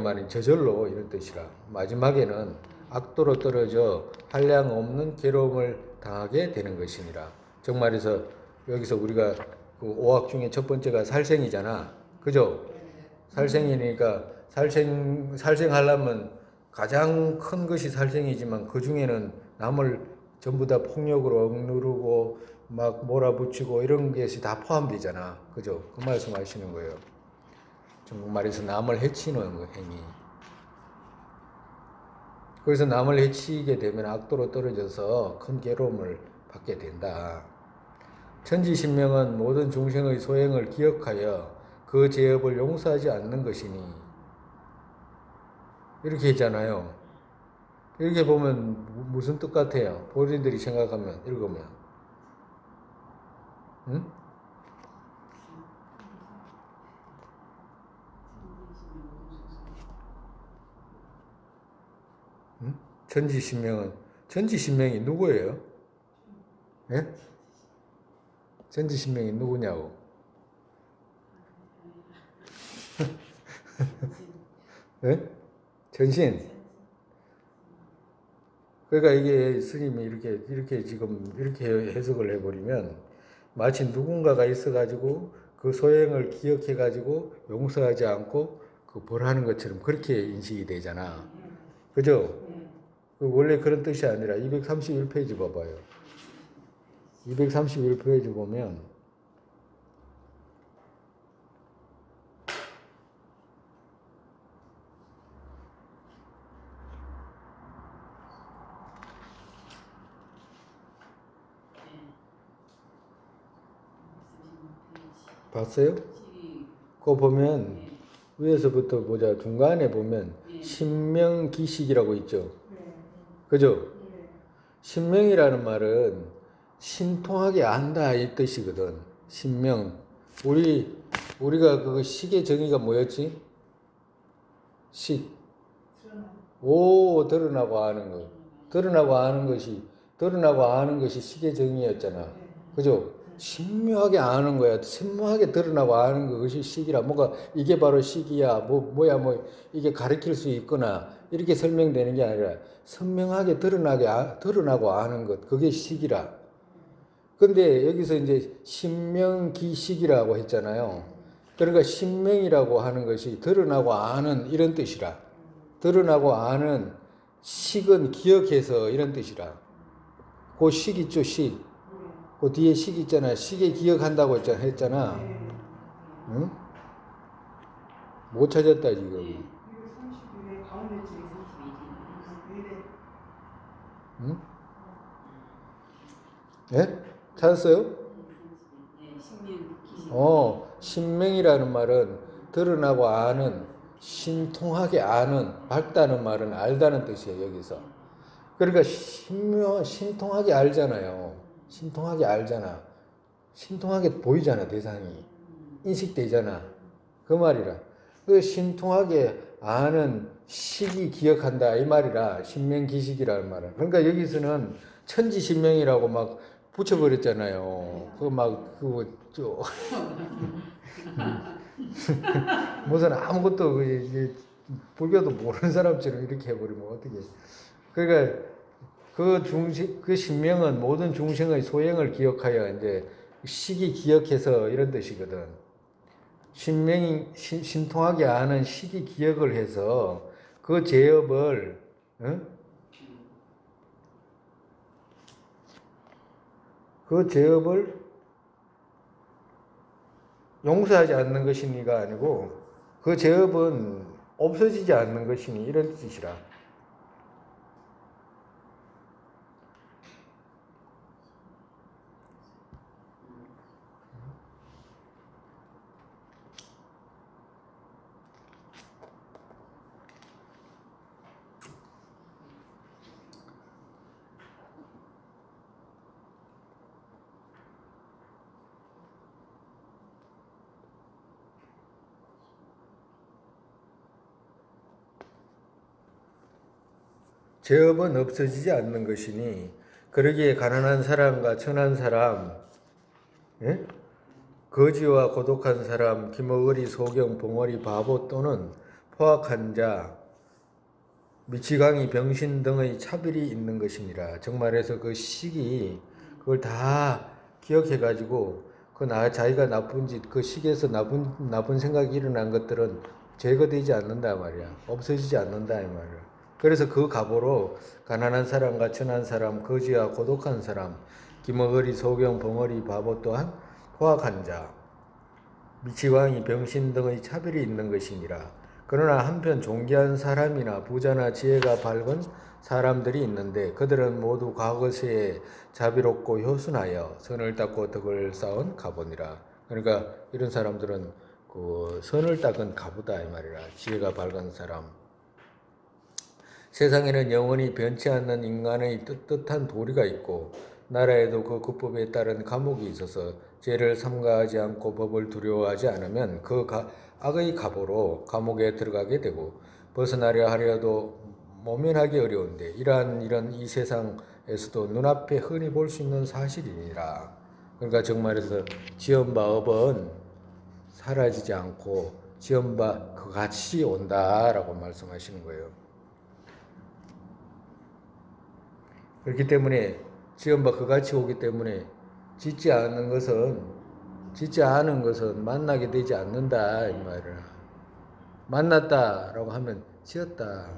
말은 저절로 이런 뜻이라. 마지막에는 악도로 떨어져 한량 없는 괴로움을 당하게 되는 것이니라. 정말에서 여기서 우리가 그 오악 중에 첫 번째가 살생이잖아. 그죠? 살생이니까 살생하려면 가장 큰 것이 살생이지만 그 중에는 남을 전부 다 폭력으로 억누르고 막 몰아붙이고 이런 것이 다 포함되잖아. 그죠? 그 말씀 하시는 거예요. 정말에서 남을 해치는 행위. 그래서 남을 해치게 되면 악도로 떨어져서 큰 괴로움을 받게 된다. 천지신명은 모든 중생의 소행을 기억하여 그 죄업을 용서하지 않는 것이니 이렇게 했잖아요. 이렇게 보면 무슨 뜻 같아요? 본인들이 생각하면 읽으면 응? 응? 천지신명이 누구예요? 예? 천지신명이 누구냐고. 네? 전신. 그러니까 이게 스님이 이렇게 지금 이렇게 해석을 해버리면 마치 누군가가 있어가지고 그 소행을 기억해가지고 용서하지 않고 그 벌하는 것처럼 그렇게 인식이 되잖아. 그죠? 원래 그런 뜻이 아니라 231페이지 봐봐요. 231페이지 보면 봤어요? 그거 보면 위에서부터 보자. 중간에 보면 신명기식이라고 있죠. 그죠? 신명이라는 말은 신통하게 안다 이 뜻이거든. 신명. 우리가 그 식의 정의가 뭐였지? 식. 오, 드러나고 아는 것. 드러나고 아는 것이 식의 정의였잖아. 그죠? 신묘하게 아는 거야. 신묘하게 드러나고 아는 것이 식이라. 뭐가 이게 바로 식이야. 뭐야 이게 가리킬 수 있거나 이렇게 설명되는 게 아니라 선명하게 드러나고 아는 것. 그게 식이라. 근데 여기서 이제 신명기식이라고 했잖아요. 그러니까 신명이라고 하는 것이 드러나고 아는 이런 뜻이라. 드러나고 아는 식은 기억해서 이런 뜻이라. 그 식 있죠, 식. 그 뒤에 식 있잖아. 식에 기억한다고 했잖아. 응? 못 찾았다, 지금. 응? 예? 찾았어요? 신명이라는 말은 드러나고 아는, 신통하게 아는, 밝다는 말은 알다는 뜻이에요, 여기서. 그러니까 신통하게 알잖아요. 신통하게 알잖아. 신통하게 보이잖아, 대상이. 인식되잖아. 그 말이라. 그 신통하게 아는 식이 기억한다, 이 말이라. 신명기식이라는 말은. 그러니까 여기서는 천지신명이라고 막 붙여버렸잖아요. 무슨 아무것도 불교도 모르는 사람처럼 이렇게 해버리면 어떻게. 그러니까 그 신명은 모든 중생의 소행을 기억하여 이제 식이 기억해서 이런 뜻이거든. 신통하게 아는 식이 기억을 해서 그 죄업을, 그 죄업을 용서하지 않는 것이니가 아니고 그 죄업은 없어지지 않는 것이니 이런 뜻이라. 죄업은 없어지지 않는 것이니 그러기에 가난한 사람과 천한 사람, 예? 거지와 고독한 사람, 기머거리, 소경, 봉어리, 바보 또는 포악한 자, 미치광이, 병신 등의 차별이 있는 것이니라. 정말해서 그 식이 그걸 다 기억해가지고 자기가 나쁜 짓, 그 식에서 나쁜 생각이 일어난 것들은 제거되지 않는다 말이야. 없어지지 않는다 이 말이야. 그래서 그 가보로 가난한 사람과 천한 사람, 거지와 고독한 사람, 기머거리, 소경, 봉어리, 바보 또한 포악한 자, 미치광이, 병신 등의 차별이 있는 것이니라. 그러나 한편 존귀한 사람이나 부자나 지혜가 밝은 사람들이 있는데 그들은 모두 과거세에 자비롭고 효순하여 선을 닦고 덕을 쌓은 가보니라. 그러니까 이런 사람들은 그 선을 닦은 가보다 이 말이라. 지혜가 밝은 사람. 세상에는 영원히 변치 않는 인간의 뜻한 도리가 있고 나라에도 그 국법에 따른 감옥이 있어서 죄를 삼가하지 않고 법을 두려워하지 않으면 그 악의 가보로 감옥에 들어가게 되고 벗어나려 하려도 모면하기 어려운데 이런 이 세상에서도 눈앞에 흔히 볼 수 있는 사실이니라. 그러니까 정말해서 지은 바 업은 사라지지 않고 지은 바 그 같이 온다라고 말씀하시는 거예요. 그렇기 때문에 지은 바 그 같이 오기 때문에 짓지 않은 것은 만나게 되지 않는다 이 말이야. 만났다라고 하면 지었다.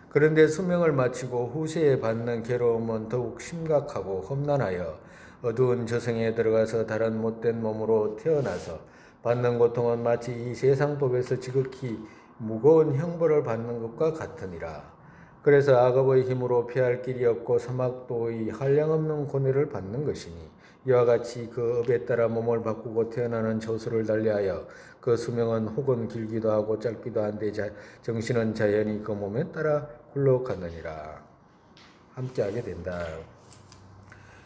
그런데 수명을 마치고 후세에 받는 괴로움은 더욱 심각하고 험난하여 어두운 저승에 들어가서 다른 못된 몸으로 태어나서 받는 고통은 마치 이 세상법에서 지극히 무거운 형벌을 받는 것과 같으니라. 그래서 악업의 힘으로 피할 길이 없고 사막도의 한량없는 고뇌를 받는 것이니 이와 같이 그 업에 따라 몸을 바꾸고 태어나는 저수를 달리하여 그 수명은 혹은 길기도 하고 짧기도 한데 정신은 자연히 그 몸에 따라 굴러가느니라. 함께하게 된다.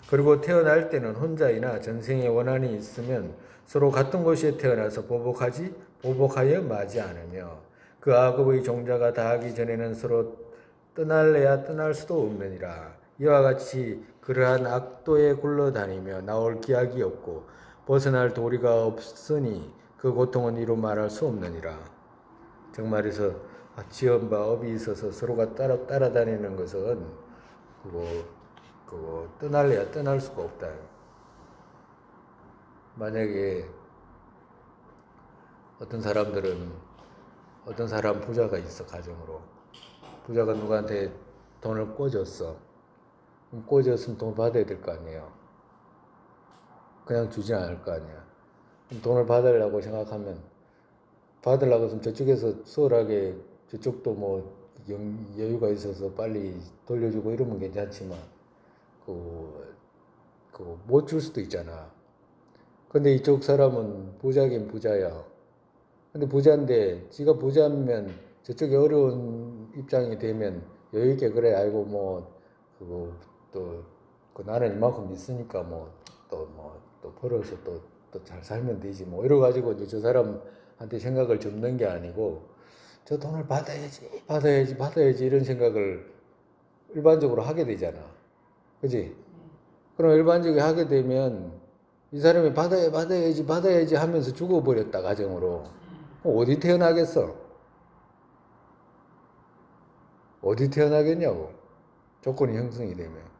그리고 태어날 때는 혼자이나 전생에 원한이 있으면 서로 같은 곳에 태어나서 보복하여 마지 않으며 그 악업의 종자가 다하기 전에는 서로 떠날래야 떠날 수도 없느니라. 이와 같이 그러한 악도에 굴러다니며 나올 기약이 없고 벗어날 도리가 없으니 그 고통은 이루 말할 수 없느니라. 정말에서 지은 바 업이 있어서 서로가 따라다니는 것은 그거 떠날래야 떠날 수가 없다. 만약에 어떤 사람 부자가 있어, 가정으로. 부자가 누구한테 돈을 꿔줬어. 꿔줬으면 돈 받아야 될 거 아니에요. 그냥 주지 않을 거 아니야. 돈을 받으려고 생각하면, 받으려고 하면 저쪽에서 수월하게, 저쪽도 뭐 여유가 있어서 빨리 돌려주고 이러면 괜찮지만, 못 줄 수도 있잖아. 근데 이쪽 사람은 부자긴 부자야. 근데 부자인데, 지가 부자면 저쪽에 어려운 입장이 되면 여유있게 그래, 아이고, 나는 이만큼 있으니까 또 벌어서 또 잘 살면 되지. 이래가지고 이제 저 사람한테 생각을 접는 게 아니고, 저 돈을 받아야지, 이런 생각을 일반적으로 하게 되잖아. 그지? 그럼 일반적으로 하게 되면 이 사람이 받아야지 하면서 죽어버렸다, 가정으로. 어디 태어나겠어? 어디 태어나겠냐고. 조건이 형성이 되면.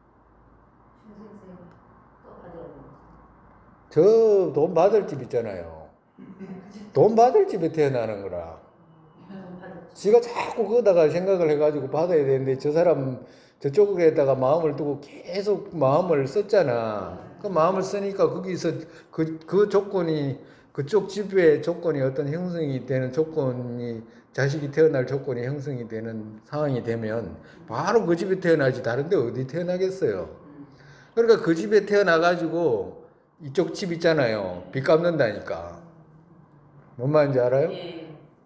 저 돈 받을 집 있잖아요. 돈 받을 집에 태어나는 거라. 지가 자꾸 거기다가 생각을 해가지고 받아야 되는데 저 사람 저쪽에다가 마음을 두고 계속 마음을 썼잖아. 그 마음을 쓰니까 거기서 그 조건이, 그쪽 집의 조건이 어떤 형성이 되는 조건이, 자식이 태어날 조건이 형성이 되는 상황이 되면 바로 그 집에 태어나지 다른데 어디 태어나겠어요. 그러니까 그 집에 태어나가지고 이쪽 집 있잖아요. 빚 갚는다니까. 뭔 말인지 알아요?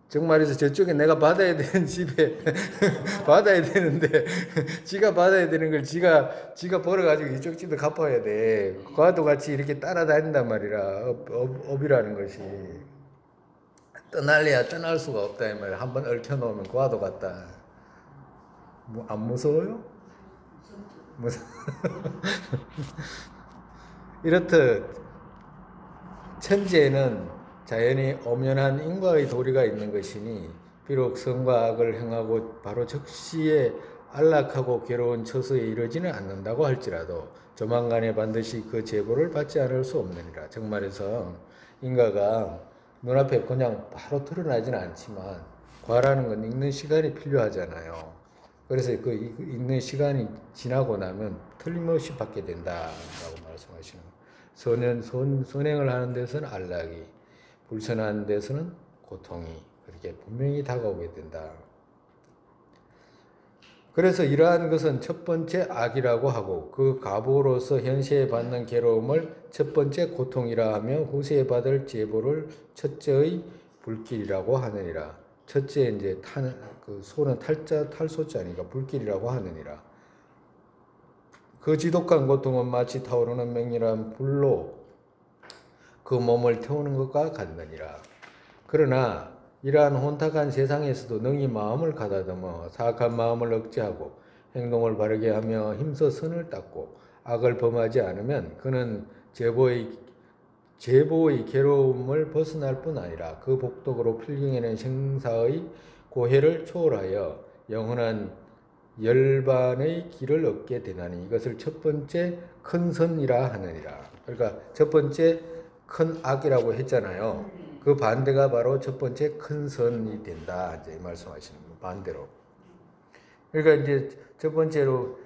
정말에서 저쪽에 내가 받아야 되는 집에 받아야 되는데 지가 받아야 되는 걸 지가 벌어가지고 이쪽 집에 갚아야 돼. 그와도 같이 이렇게 따라다닌단 말이라. 업이라는 것이 떠날래야 떠날 수가 없다 이 말이야. 한번 얽혀놓으면 그와도 같다. 안 무서워요? 이렇듯 천지에는 자연히 엄연한 인과의 도리가 있는 것이니 비록 선과 악을 행하고 바로 적시에 안락하고 괴로운 처소에 이르지는 않는다고 할지라도 조만간에 반드시 그 제보를 받지 않을 수 없느니라. 정말해서 인과가 눈앞에 그냥 바로 드러나지는 않지만 과라는 건 읽는 시간이 필요하잖아요. 그래서 그 읽는 시간이 지나고 나면 틀림없이 받게 된다라고 말씀하시는 거예요. 선행을 하는 데서는 안락이, 불선한 데서는 고통이 그렇게 분명히 다가오게 된다. 그래서 이러한 것은 첫 번째 악이라고 하고 그 가보로서 현세에 받는 괴로움을 첫 번째 고통이라 하며 후세에 받을 제보를 첫째의 불길이라고 하느니라. 첫째 이제 그 소는 탈소자니까 불길이라고 하느니라. 그 지독한 고통은 마치 타오르는 맹렬한 불로 그 몸을 태우는 것과 같느니라. 그러나 이러한 혼탁한 세상에서도 능히 마음을 가다듬어 사악한 마음을 억제하고 행동을 바르게 하며 힘써 선을 닦고 악을 범하지 않으면 그는 제보의 괴로움을 벗어날 뿐 아니라 그 복덕으로 필경에는 생사의 고해를 초월하여 영원한 열반의 길을 얻게 되나니 이것을 첫 번째 큰 선이라 하느니라. 그러니까 첫 번째 큰 악이라고 했잖아요. 그 반대가 바로 첫 번째 큰 선이 된다. 이제 말씀하시는 거 반대로. 그러니까 이제 첫 번째로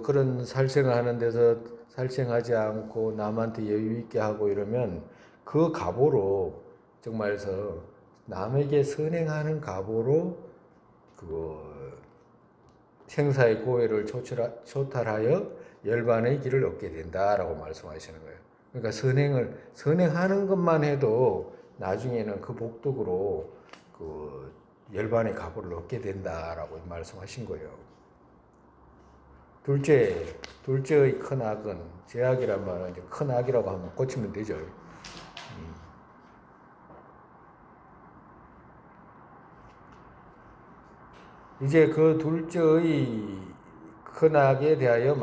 그런 살생하는 데서 살생하지 않고 남한테 여유 있게 하고 이러면 그 갑오로 정말서 남에게 선행하는 갑오로 생사의 고해를 초탈하여 열반의 길을 얻게 된다라고 말씀하시는 거예요. 그러니까 선행하는 것만 해도 나중에는 그 복덕으로 열반의 갑오를 얻게 된다라고 말씀하신 거예요. 둘째의 큰 악은 제악이란 말은 이제 큰 악이라고 하면 고치면 되죠. 이제 그 둘째의 큰 악에 대하여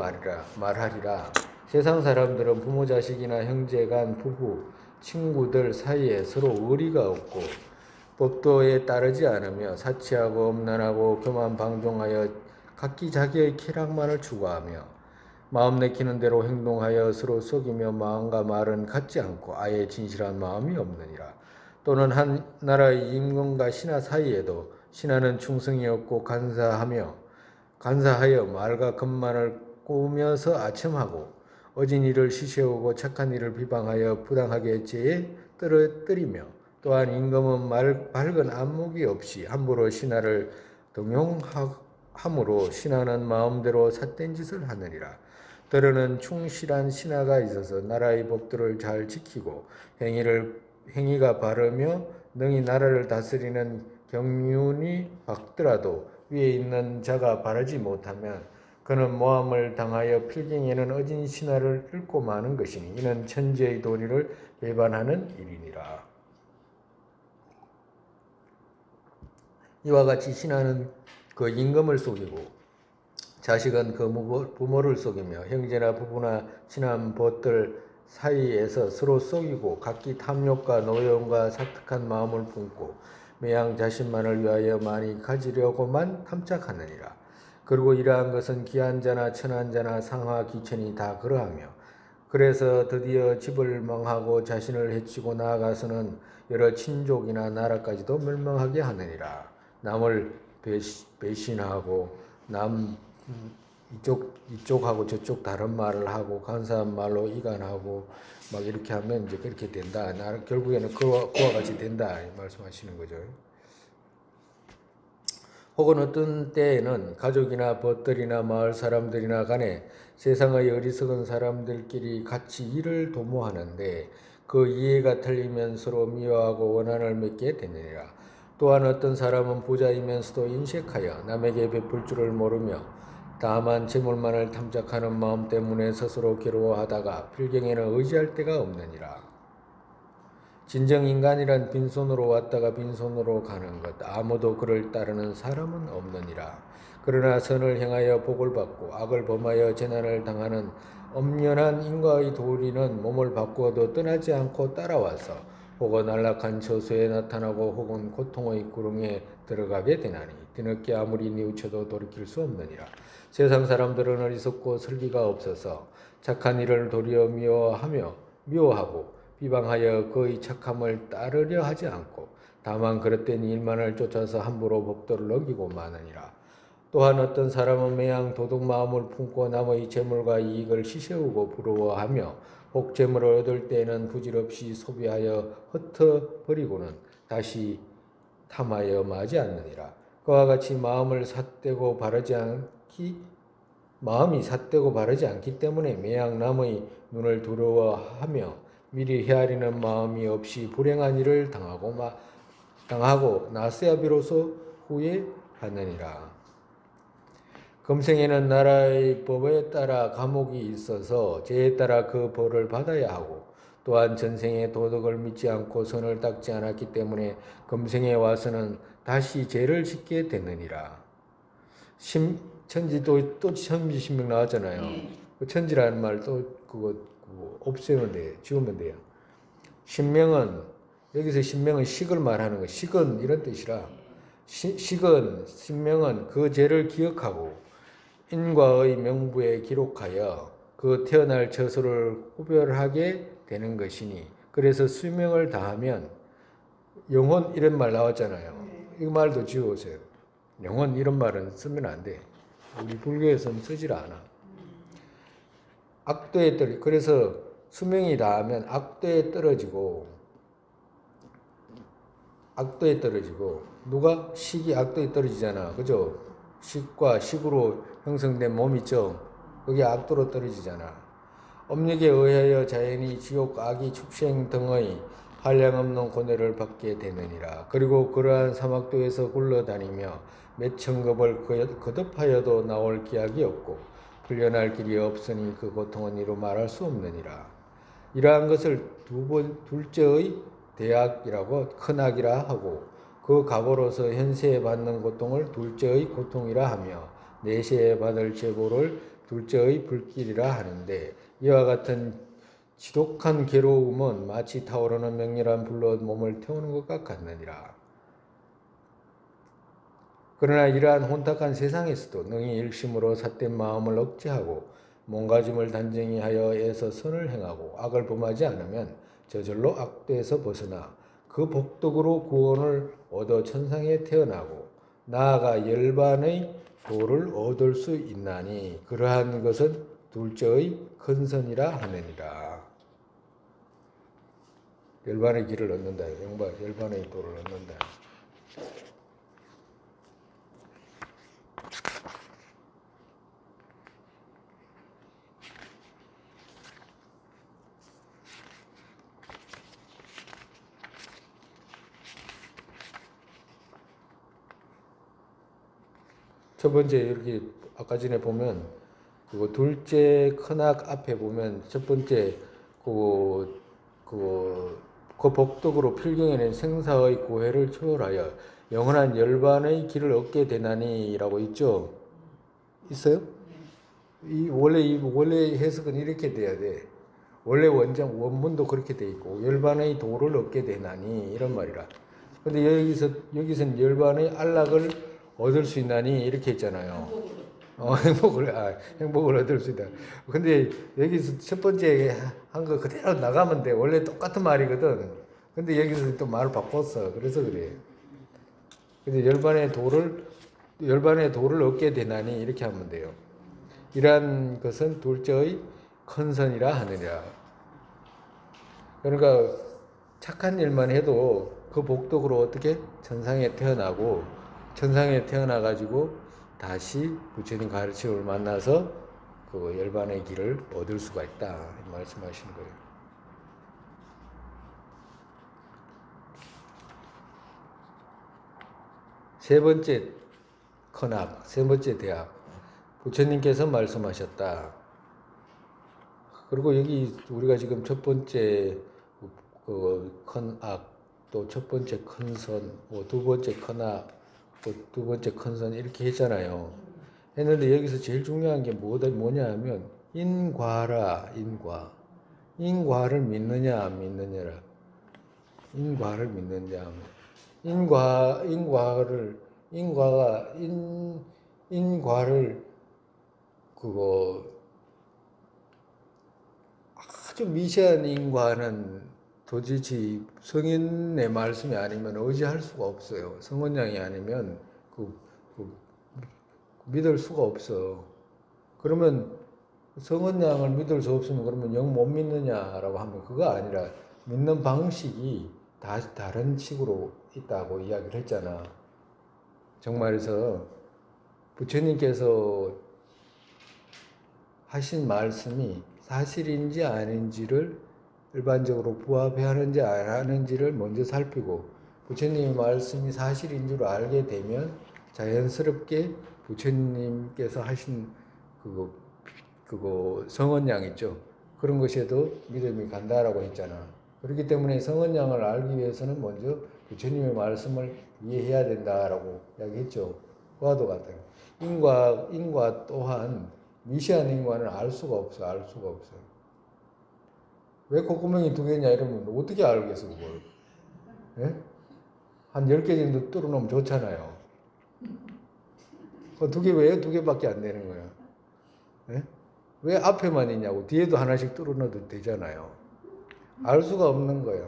말하리라. 세상 사람들은 부모 자식이나 형제간 부부 친구들 사이에 서로 의리가 없고 법도에 따르지 않으며 사치하고 음란하고 교만 방종하여 각기 자기의 쾌락만을 추구하며 마음 내키는 대로 행동하여 서로 속이며 마음과 말은 같지 않고 아예 진실한 마음이 없느니라. 또는 한 나라의 임금과 신하 사이에도 신하는 충성이 없고 간사하여 말과 금만을 꾸며서 아첨하고 어진 일을 시세우고 착한 일을 비방하여 부당하게 죄에 떨어뜨리며 또한 임금은 밝은 안목이 없이 함부로 신하를 등용함으로 신하는 마음대로 삿된 짓을 하느니라. 때로는 충실한 신하가 있어서 나라의 법도를 잘 지키고 행위가 바르며 능히 나라를 다스리는 경륜이 밝더라도 위에 있는 자가 바르지 못하면 그는 모함을 당하여 필경에는 어진 신하를 잃고 마는 것이니 이는 천지의 도리를 배반하는 일이니라. 이와 같이 신하는 그 임금을 속이고 자식은 그 부모를 속이며 형제나 부부나 친한 벗들 사이에서 서로 속이고 각기 탐욕과 노여움과 사특한 마음을 품고 매양 자신만을 위하여 많이 가지려고만 탐착하느니라. 그리고 이러한 것은 귀한 자나 천한 자나 상하 귀천이 다 그러하며 그래서 드디어 집을 망하고 자신을 해치고 나아가서는 여러 친족이나 나라까지도 멸망하게 하느니라. 남을 배신하고 이쪽하고 저쪽 다른 말을 하고 간사한 말로 이간하고 막 이렇게 하면 이제 그렇게 된다. 결국에는 그와 같이 된다 말씀하시는 거죠. 혹은 어떤 때에는 가족이나 벗들이나 마을 사람들이나 간에 세상의 어리석은 사람들끼리 같이 일을 도모하는데 그 이해가 틀리면 서로 미워하고 원한을 맺게 되느니라. 또한 어떤 사람은 부자이면서도 인색하여 남에게 베풀 줄을 모르며 다만 재물만을 탐색하는 마음 때문에 스스로 괴로워하다가 필경에는 의지할 데가 없느니라. 진정 인간이란 빈손으로 왔다가 빈손으로 가는 것 아무도 그를 따르는 사람은 없느니라. 그러나 선을 행하여 복을 받고 악을 범하여 재난을 당하는 엄연한 인과의 도리는 몸을 바꾸어도 떠나지 않고 따라와서 혹은 안락한 처소에 나타나고 혹은 고통의 구렁에 들어가게 되나니 뒤늦게 아무리 뉘우쳐도 돌이킬 수 없느니라. 세상 사람들은 어리석고 슬기가 없어서 착한 일을 도리어 미워하고 비방하여 그의 착함을 따르려 하지 않고 다만 그릇된 일만을 쫓아서 함부로 법도를 어기고 마느니라. 또한 어떤 사람은 매양 도둑 마음을 품고 남의 재물과 이익을 시세우고 부러워하며 혹 재물을 얻을 때에는 부질없이 소비하여 흩어버리고는 다시 탐하여 마지 않느니라. 그와 같이 마음이 삿되고 바르지 않기 때문에 매양 남의 눈을 두려워하며 미리 헤아리는 마음이 없이 불행한 일을 당하고 나서야 비로소 후회하느니라. 금생에는 나라의 법에 따라 감옥이 있어서 죄에 따라 그 벌을 받아야 하고 또한 전생에 도덕을 믿지 않고 선을 닦지 않았기 때문에 금생에 와서는 다시 죄를 짓게 되느니라. 천지 또 천지 신명 나왔잖아요. 그 천지라는 말 또 그거 없애면 돼요. 지우면 돼요. 신명은 여기서 신명은 식을 말하는 거. 식은 이런 뜻이라 신명은 그 죄를 기억하고 인과의 명부에 기록하여 그 태어날 처소를 구별하게 되는 것이니 그래서 수명을 다하면 영혼 이런 말 나왔잖아요. 이 말도 지우세요. 영혼 이런 말은 쓰면 안 돼. 우리 불교에서는 쓰질 않아. 악도에 떨어. 그래서 수명이 다하면 악도에 떨어지고 누가 식이 악도에 떨어지잖아. 그죠? 식과 식으로 형성된 몸 있죠. 그게 악도로 떨어지잖아. 업력에 의하여 자연이 지옥, 악이, 축생 등의 한량없는 고뇌를 받게 되느니라. 그리고 그러한 사막도에서 굴러다니며 몇 천급을 거듭하여도 나올 기약이 없고 풀려날 길이 없으니 그 고통은 이루 말할 수 없느니라. 이러한 것을 둘째의 대악이라고 큰 악이라 하고 그 갑으로서 현세에 받는 고통을 둘째의 고통이라 하며 내세에 받을 제보를 둘째의 불길이라 하는데 이와 같은 지독한 괴로움은 마치 타오르는 맹렬한 불로 몸을 태우는 것과 같느니라. 그러나 이러한 혼탁한 세상에서도 능히 일심으로 삿된 마음을 억제하고 몸가짐을 단정히 하여 애써 선을 행하고 악을 범하지 않으면 저절로 악도에서 벗어나 그 복덕으로 구원을 얻어 천상에 태어나고 나아가 열반의 도를 얻을 수 있나니 그러한 것은 둘째의 큰선이라 하느니라. 열반의 길을 얻는다. 열반의 도를 얻는다. 첫 번째 이렇게 아까 전에 보면 그거 둘째 큰악 앞에 보면 첫 번째 그 복덕으로 필경에는 생사의 고해를 초월하여 영원한 열반의 길을 얻게 되나니라고 있죠. 있어요? 원래 해석은 이렇게 돼야 돼. 원래 원문도 그렇게 돼 있고 열반의 도를 얻게 되나니 이런 말이라. 근데 여기서는 열반의 안락을 얻을 수 있나니 이렇게 했잖아요. 행복을 얻을 수 있다. 근데 여기서 첫 번째 한 거 그대로 나가면 돼. 원래 똑같은 말이거든. 근데 여기서 또 말을 바꿨어. 그래서 그래. 근데 열반의 도를 얻게 되나니 이렇게 하면 돼요. 이러한 것은 둘째의 큰선이라 하느냐. 그러니까 착한 일만 해도 그 복덕으로 어떻게 천상에 태어나가지고 다시 부처님 가르침을 만나서 그 열반의 길을 얻을 수가 있다. 말씀하시는 거예요. 세 번째 큰악, 세 번째 대악. 부처님께서 말씀하셨다. 그리고 여기 우리가 지금 첫 번째 그 큰악, 또 첫 번째 큰선, 두 번째 큰악, 두 번째 큰선 이렇게 했잖아요. 했는데 여기서 제일 중요한 게 뭐냐 하면 인과라. 인과를 믿느냐 안 믿느냐라. 인과를 믿느냐. 인과를 그거 아주 미세한 인과는 도저히 성인의 말씀이 아니면 의지할 수가 없어요. 성원량이 아니면 믿을 수가 없어. 그러면 성원량을 믿을 수 없으면 그러면 영 못 믿느냐라고 하면 그거 아니라 믿는 방식이 다 다른 식으로 있다고 이야기를 했잖아. 정말에서 부처님께서 하신 말씀이 사실인지 아닌지를 일반적으로 부합해야 하는지 안 하는지를 먼저 살피고 부처님의 말씀이 사실인 줄 알게 되면 자연스럽게 부처님께서 하신 그거 성언양 있죠. 그런 것에도 믿음이 간다라고 했잖아. 그렇기 때문에 성언양을 알기 위해서는 먼저 부처님의 말씀을 이해해야 된다라고 이야기했죠. 그와도 같아요. 인과 또한 미시한 인과는 알 수가 없어. 알 수가 없어. 왜 콧구멍이 두 개냐 이러면 어떻게 알겠어 그걸. 예? 한 10개 정도 뚫어놓으면 좋잖아요. 그 두 개 왜 두 개밖에 안 되는 거야? 예? 왜 앞에만 있냐고. 뒤에도 하나씩 뚫어놔도 되잖아요. 알 수가 없는 거야.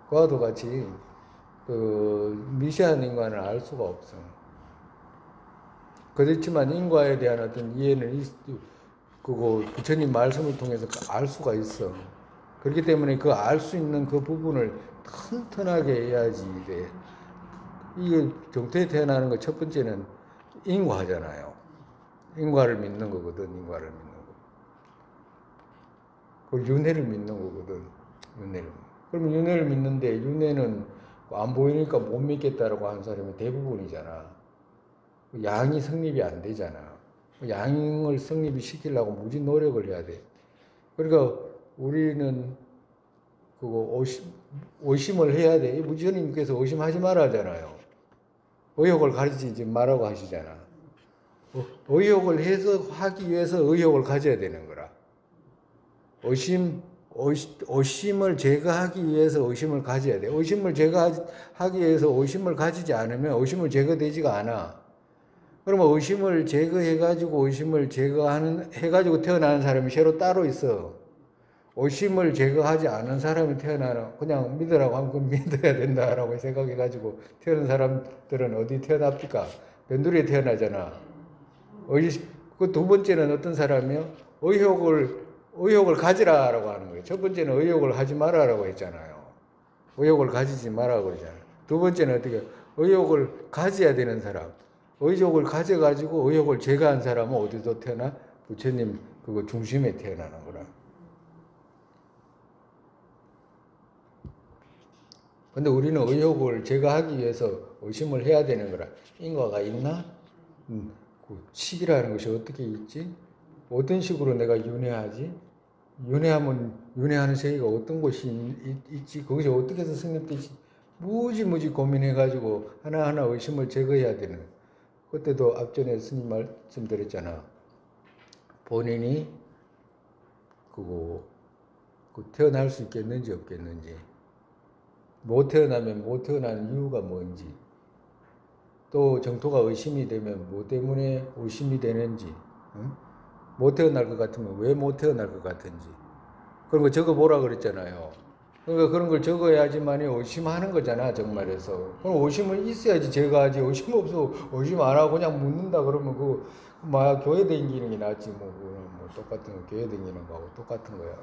그와도 같이 그 미시한 인과는 알 수가 없어. 그렇지만 인과에 대한 어떤 이해는 그거 부처님 말씀을 통해서 알 수가 있어. 그렇기 때문에 그 알 수 있는 그 부분을 튼튼하게 해야지 돼. 이게 정토에 태어나는 거 첫 번째는 인과잖아요. 인과를 믿는 거거든. 인과를 믿는 거. 그 윤회를 믿는 거거든. 윤회를. 그러면 윤회를 믿는데 윤회는 안 보이니까 못 믿겠다라고 하는 사람이 대부분이잖아. 양이 성립이 안 되잖아. 양을 성립이 시키려고 무지 노력을 해야 돼. 그러니까 우리는 그거 의심을 해야 돼. 부처님께서 의심하지 말아 하잖아요. 의욕을 가지지 말라고 하시잖아. 의욕을 해서 하기 위해서 의욕을 가져야 되는 거라. 의심을 제거하기 위해서 의심을 가져야 돼. 의심을 제거하기 위해서 의심을 가지지 않으면 의심을 제거되지가 않아. 그러면 의심을 제거해가지고 의심을 해가지고 태어나는 사람이 새로 따로 있어. 의심을 제거하지 않은 사람이 그냥 믿으라고 하면 그건 믿어야 된다라고 생각해가지고 태어난 사람들은 어디 태어납니까? 변두리에 태어나잖아. 그 두 번째는 어떤 사람이요? 의욕을 가지라라고 하는 거예요. 첫 번째는 의욕을 하지 마라라고 했잖아요. 의욕을 가지지 마라고 그러잖아요. 두 번째는 어떻게? 의욕을 가져야 되는 사람. 의욕을 가져가지고 의욕을 제거한 사람은 어디서 태어나? 부처님 그거 중심에 태어나는 거라. 근데 우리는 의욕을 제거하기 위해서 의심을 해야 되는 거라. 인과가 있나? 그 식이라는 것이 어떻게 있지? 어떤 식으로 내가 윤회하지? 윤회하면 윤회하는 세계가 어떤 곳이 있지? 거기서 어떻게 해서 성립되지? 무지 고민해가지고 하나하나 의심을 제거해야 되는. 그때도 앞전에 스님 말씀드렸잖아. 본인이 태어날 수 있겠는지 없겠는지, 못 태어나면 못 태어나는 이유가 뭔지, 또 정토가 의심이 되면 뭐 때문에 의심이 되는지, 응? 못 태어날 것 같으면 왜 못 태어날 것 같은지, 그런 거 적어보라 그랬잖아요. 그러니까 그런 걸 적어야지만이 의심하는 거잖아, 정말에서. 그럼 의심은 있어야지 제거하지. 의심 없어, 의심 안 하고 그냥 묻는다 그러면 교회 다니는 게 낫지. 뭐 똑같은 거, 교회 다니는 거하고 똑같은 거야.